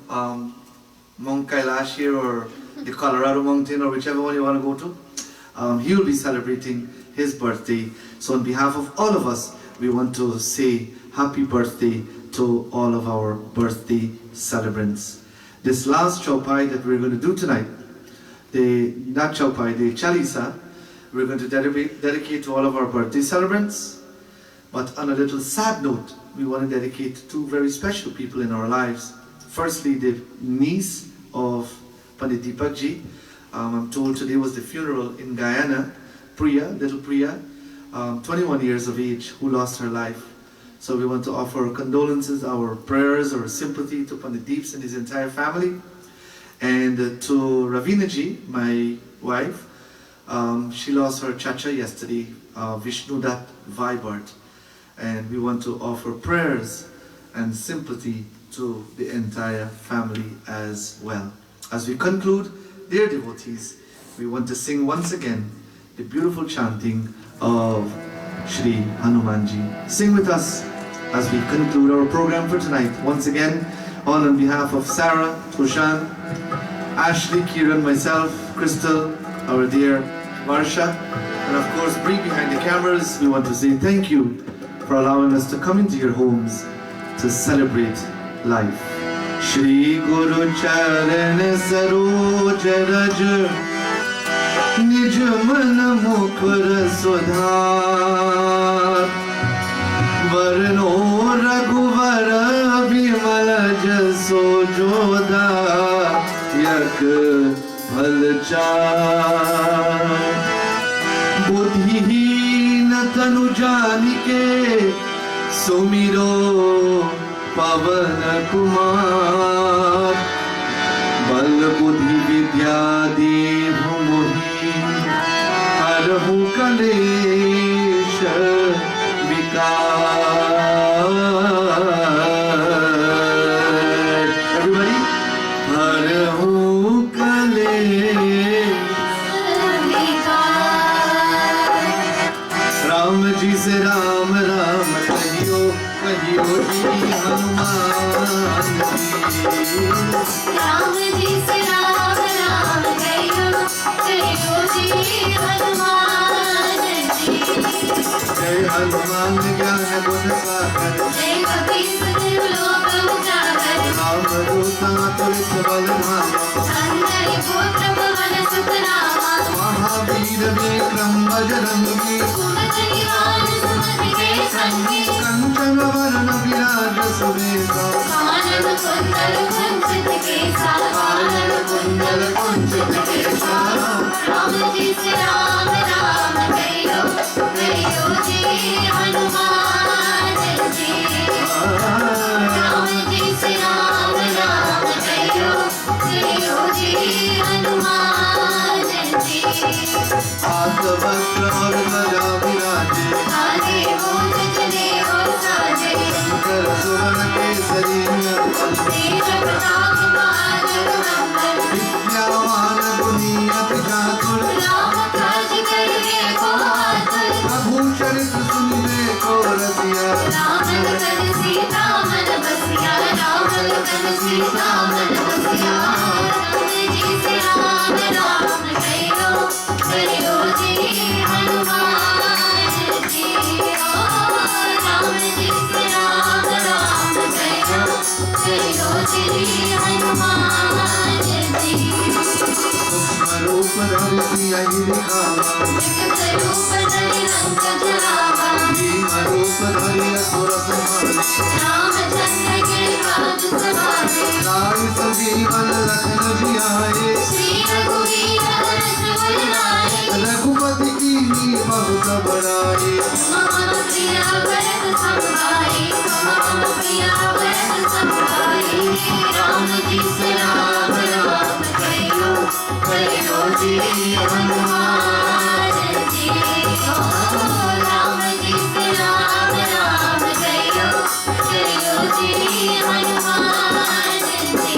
Mount Kailash here, or the Colorado Mountain, or whichever one you want to go to, he will be celebrating his birthday. So on behalf of all of us, we want to say happy birthday to all of our birthday celebrants. This last chaupai that we're going to do tonight, the Chalisa, we're going to dedicate to all of our birthday celebrants. But on a little sad note, we want to dedicate two very special people in our lives. Firstly, the niece of Pandit Deepak Ji. I'm told today was the funeral in Guyana. Priya, little Priya, 21 years of age, who lost her life. So we want to offer our condolences, our prayers, our sympathy to Pandit Deeps and his entire family. And to Ravina Ji, my wife, she lost her chacha yesterday, Vishnudat Vibart. And we want to offer prayers and sympathy to the entire family as well. As we conclude, dear devotees, we want to sing once again the beautiful chanting of Shri Hanumanji. Sing with us as we conclude our program for tonight. Once again, on behalf of Sarah, Tushan, Ashley, Kiran, myself, Crystal, our dear Varsha, and of course Bree behind the cameras, we want to say thank you for allowing us to come into your homes to celebrate life. Shri Guru Charan Saroj Raj Nij Man Mukhar Sudhar Varno Raghuvar Bimal Jaso Jodha Yak Bhalchar Buddhihin Tanu Janike Sumiro Pavan Kumar Bal Buddhi Vidya Dev Mohi Harhu Kalesha Vikar. Everybody, Harhu Kalesha. Ram ji se Ram Ram kahiyo kahiyo ji Hanuman ji. Ram ji से राम राम कहियो कहियो जी हनुमान जी जय हनुमान ज्ञान गुण सागर जय कपीस तिहु लोक उजागर राम दूत सात्विक बलधामा अंजनी पुत्र पवन सुत नामा महावीर विक्रम बजरंगी सुमति निवार सुमति के संगी कंचन वरण विराज सुवेशा कानन कुंडल कुंचित केसा कानन कुंडल कुंचित केसा राम जी से राम राम कहियो कहियो जी हनुमान जी राम जी से राम राम कहियो कहियो जी हनुमान जी हाथ वस्त्र और ध्वजा विराजे आगे होत चले हो साजे शंकर सुवन केसरी नंदन तेज प्रताप बालक नंदन विद्यावान गुणी अति चातुर राम काज करिए को आतुर प्रभु चरित्र सुनिबे को रसिया राम लखन सीता मन बसिया राम लखन सीता मन बसिया राम जी से राम राम कहियो कहियो जी हनुमान जी ओ राम जी से राम राम कहियो कहियो जी हनुमान जी सूक्ष्म रूप धरि सियहि दिखावा विकट रूप धरि लंक जरावा भीम रूप धरि असुर संहारे रामचंद्र के काज सवारे लाए संजीवन लखन जियाए श्री रघुवीर हर्ष उर लाए रघुपति कीन्ही बहुत बड़ाई मम प्रिय भरत संभाई मम प्रिय भरत संभाई राम जी से राम राम कहियो कहियो जी हनुमान जी ओ राम जी से राम राम कहियो कहियो जी हनुमान जी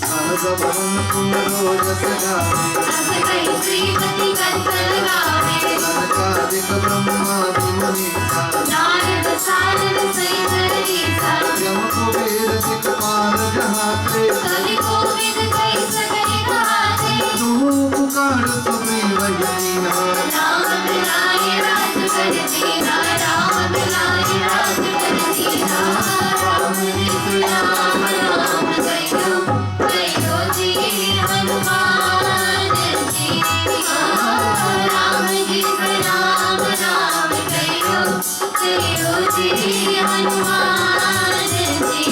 सहजवन कुमरो जस गावे अस कई श्रीपति कंठ लगावे सनकादिक ब्रह्मादि मुनीसा नारद सारद सहित ईसा यम कुबेर दिक्पाल जहाते कवि कोविद कई सकल कहाते तुम पुकार सुग्रीव हीना राम मिलाए राज कर दीना राम मिलाए राज कर दीना राम जी से राम राम कहियो कहियो जी हनुमान जी राम जी से राम राम कहियो कहियो जी हनुमान जी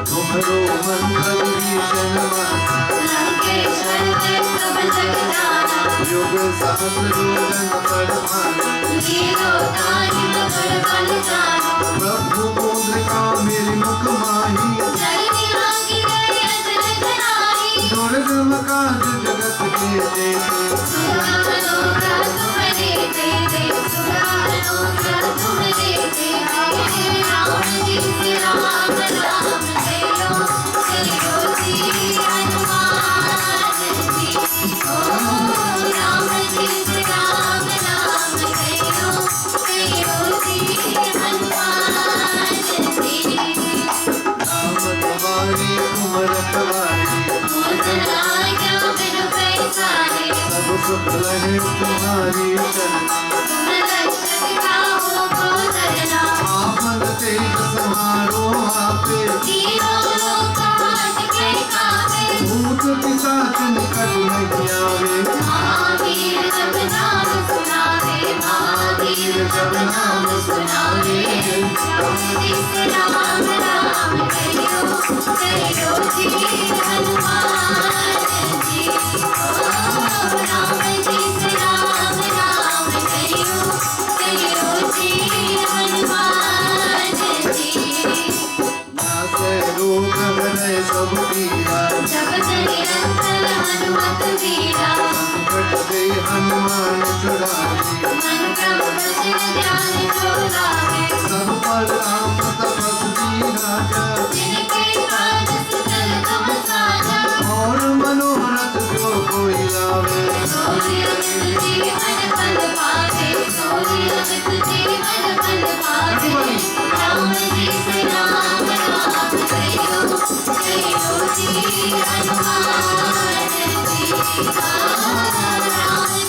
तुम्हरो मंगल भीषण माता लंकेश्वर में सब जग जाना युग सहस्र योजन पर भाना लीलो ताहि मधुर बल जानो प्रभु मुद्रिका मेरी मुख माही जल विलासी गए अजर धराई दुर्गम काज जगत के देते सुरानो का तुम देते थे सुरानो का तुम देते थे राम जी से राम राम कहियो कहियो जी हनुमान जी ओ राम जी से राम राम कहियो कहियो जी हनुमान जी नाम तुम्हारी उमर तुम्हारी मोदन आज्ञा बिनु पैसारे सब सुख लहे तुम्हारी शरण तुम रक्षक काहू को डरना आपन तेज समारो आपे तीनों लोक हाथ के काबे भूत पिशाच निकट नहीं आवे महावीर जब नाम सुनावे महावीर जब नाम सुनावे राम जी से राम राम कहियो कहियो जी हनुमान जी ओ राम जी से राम राम कहियो कहियो जी हनुमान जी नासे रोग हरे सब पीरा जगत निरंतर हनुमत वीरा संकट से हनुमान छुड़ावे मन क्रम वचन ध्यान जो लावे सब पर राम तपस्वी राजा जिनके काज सकल तुम साजा और मनोरथ जो कोई लावे सोई अमित जीवन फल पावे सोई अमित जीवन फल पावे राम जी से राम राम कहियो कहियो जी हनुमान जी राम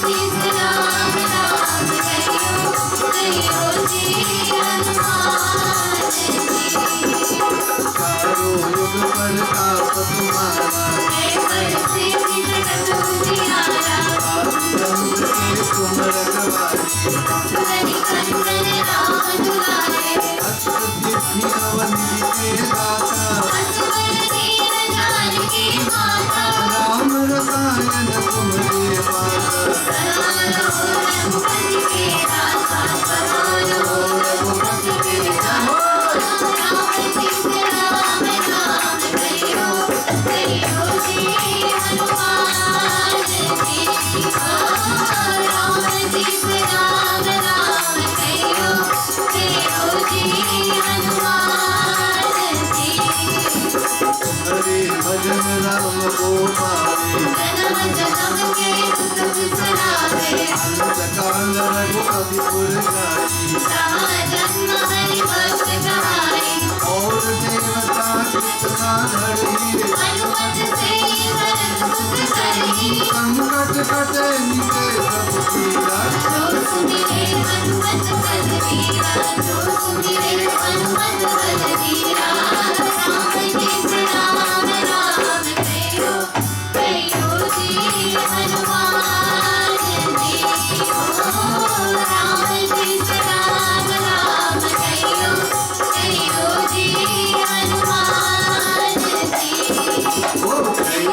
जी से राम राम कहियो कहियो जी हनुमान जी प्रताप तुम्हारा से जगत उजियारा ब्रह्म के तुम रखवारे सुधनि कंचन राम दुलारे अष्ट सिद्धि नवनिधि के दाता असवर दीन जानकी माता राम रसायन तुम्हारे पास सरानो रघुपति के दाता सरानो रघुपति के दाता राम सिया राम नाम करियो करियो जी हनुमान जी राम सिया राम नाम करियो करियो जी हनुमान जी हरे भजन राम गोपाले जन्म जन्म के दुख बिसरावे अंतकाल रघुपति पुर जाई राम जन्म हरि भक्त कहाई और देवता कितना धड़ी हनुमत से सरल सुख करही संकट कटे निके सब पीरा जो सुमिरे हनुमत बलवीरा जो सुमिरे हनुमत बलवीरा राम जी राम राम कहियो कहियो जी हनुमान जी ओ राम जी राम राम कहियो कहियो जी हनुमान जी ओ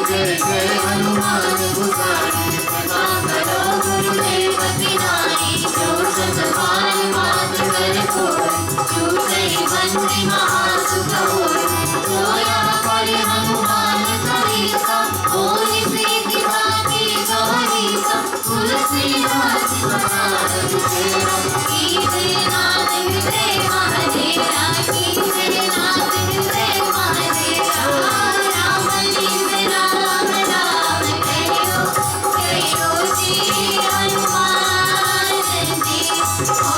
जय जय हनुमान गुसाई कृपा करो गुरुदेव की नाई जो सतपाल मात कर कोई जो सही बंदी महासुख होई जो यहाँ पढ़े हनुमान चालीसा होई सीधी बाकी गौरीसा तुलसीदास सदारथ तेरा कीजे नाथ हृदय महादेवा कीजे नाथ हृदय महादेवा राम जी राम राम कहियो कहियो जी हनुमान जी ओ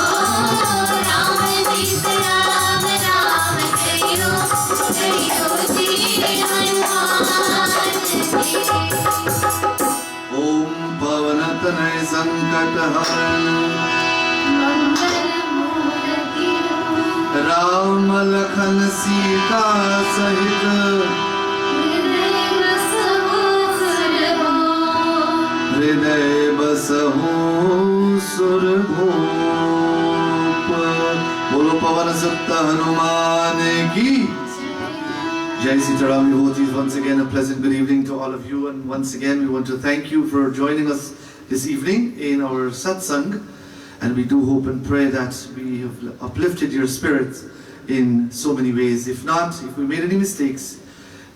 राम जी राम राम कहियो कहियो जी हनुमान जी ओम पवन तनय संकट हरण मंगल मूर्ति राम लखन सीता सहित हृदय बसहु सुरभूप हृदय बसहु सुरभूप। बोलो पवन सुत हनुमान की Jai Sitaram devotees, once again a pleasant good evening to all of you, and once again we want to thank you for joining us this evening in our satsang, and we do hope and pray that we have uplifted your spirits in so many ways. If not, if we made any mistakes,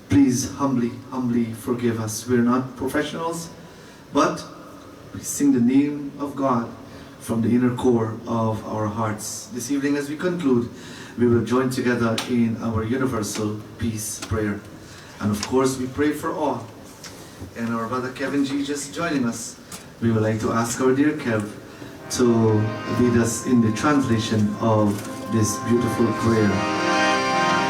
please humbly forgive us. We're not professionals, but we sing the name of God from the inner core of our hearts. This evening as we conclude, we will join together in our universal peace prayer. And of course, we pray for all. And our brother Kevin G just joining us. We would like to ask our dear Kev to lead us in the translation of this beautiful prayer.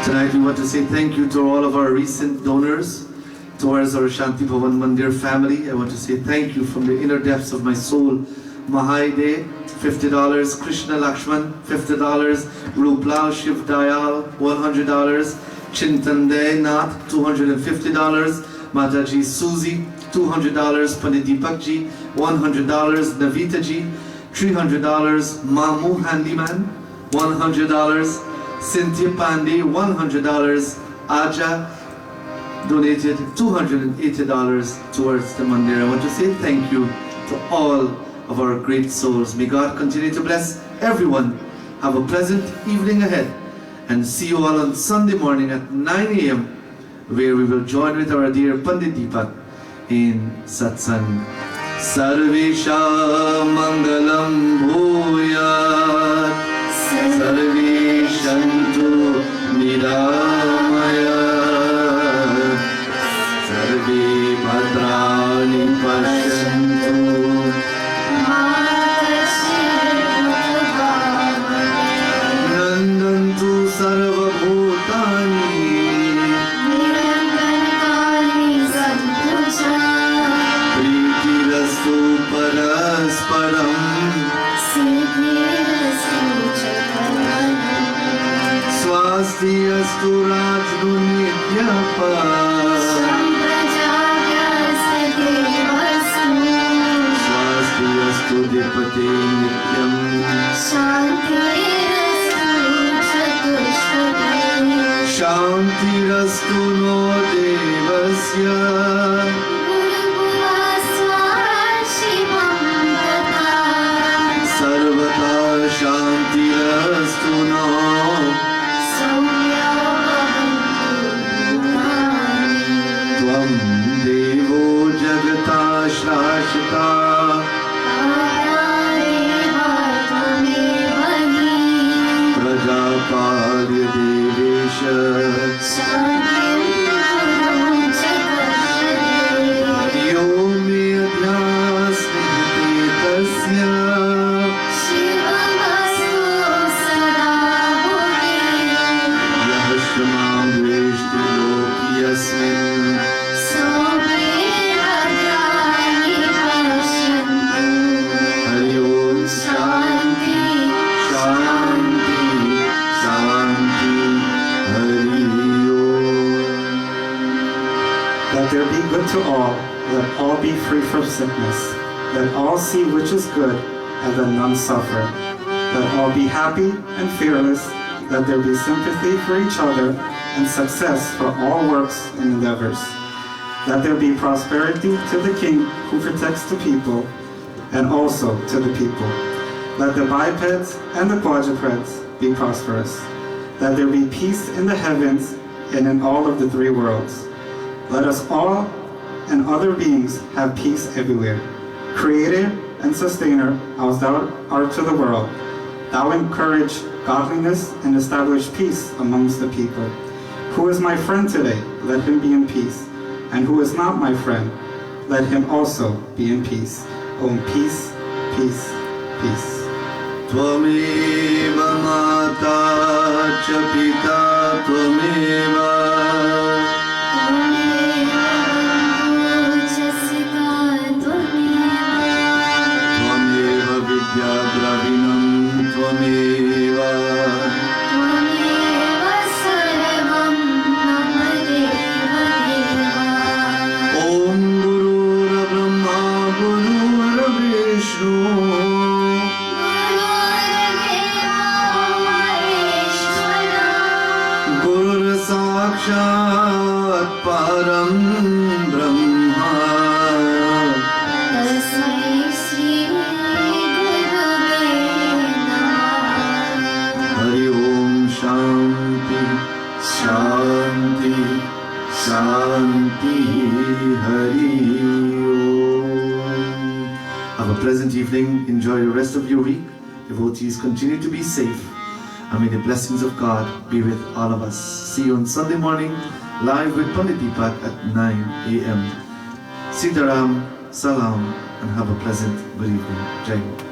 Tonight we want to say thank you to all of our recent donors towards our Shanti Bhavan Mandir family. I want to say thank you from the inner depths of my soul. Mahaide, $50, Krishna Lakshman, $50, Ruplal Shiv Dayal, $100, Chintande Nath, $250, Mataji Suzy, $200, Pandit Deepak Ji, $100, Navita Ji, $300, Mamu Handyman, $100, Cynthia Pandey, $100, Aja donated $280 towards the mandir. I want to say thank you to all of our great souls. May God continue to bless everyone. Have a pleasant evening ahead, and see you all on Sunday morning at 9 a.m. where we will join with our dear Pandit Deepak in satsang. Sarvesha Mangalam Bhuyat Sarve Shantu Niramaya Sarve Bhadrani Pashyantu Nandantu Sarvabhutani Preetirastu Parasparam Swastiyastu Prasadidastu no devasya Sarvata Shantirastu no Tvam Devo Jagata Shrashita Prajapalya Devesha Yo me adhyasmite tasya Yahashramam Veshti Loki Yasmin Hari Om Shanti Shanti Shanti Hari Om. Let there be good to all, let all be free from sickness. Let all see which is good, and let none suffer. Let all be happy and fearless. Let there be sympathy for each other and success for all works and endeavors. Let there be prosperity to the king who protects the people, and also to the people. Let the bipeds and the quadrupeds be prosperous. Let there be peace in the heavens and in all of the three worlds. Let us all and other beings have peace everywhere. Creator and sustainer, as thou art to the world, thou encourage godliness and establish peace amongst the people. Who is my friend today? Let him be in peace. And who is not my friend? Let him also be in peace. Om peace, peace, peace. Tvameva mata cha pita tvameva Tvameva vidya dravinam tvameva Om Gurur Brahma Gurur Vishnu Guru Sakshat Param Brahma Hari Om Shanti Shanti Shanti Hari Om. Have a pleasant evening. Enjoy the rest of your week. Devotees continue to be safe. And may the blessings of God be with all of us. See you on Sunday morning, live with Pandit Deepak at 9 a.m. Sitaram, Salam, and have a pleasant good evening. Jai Hind.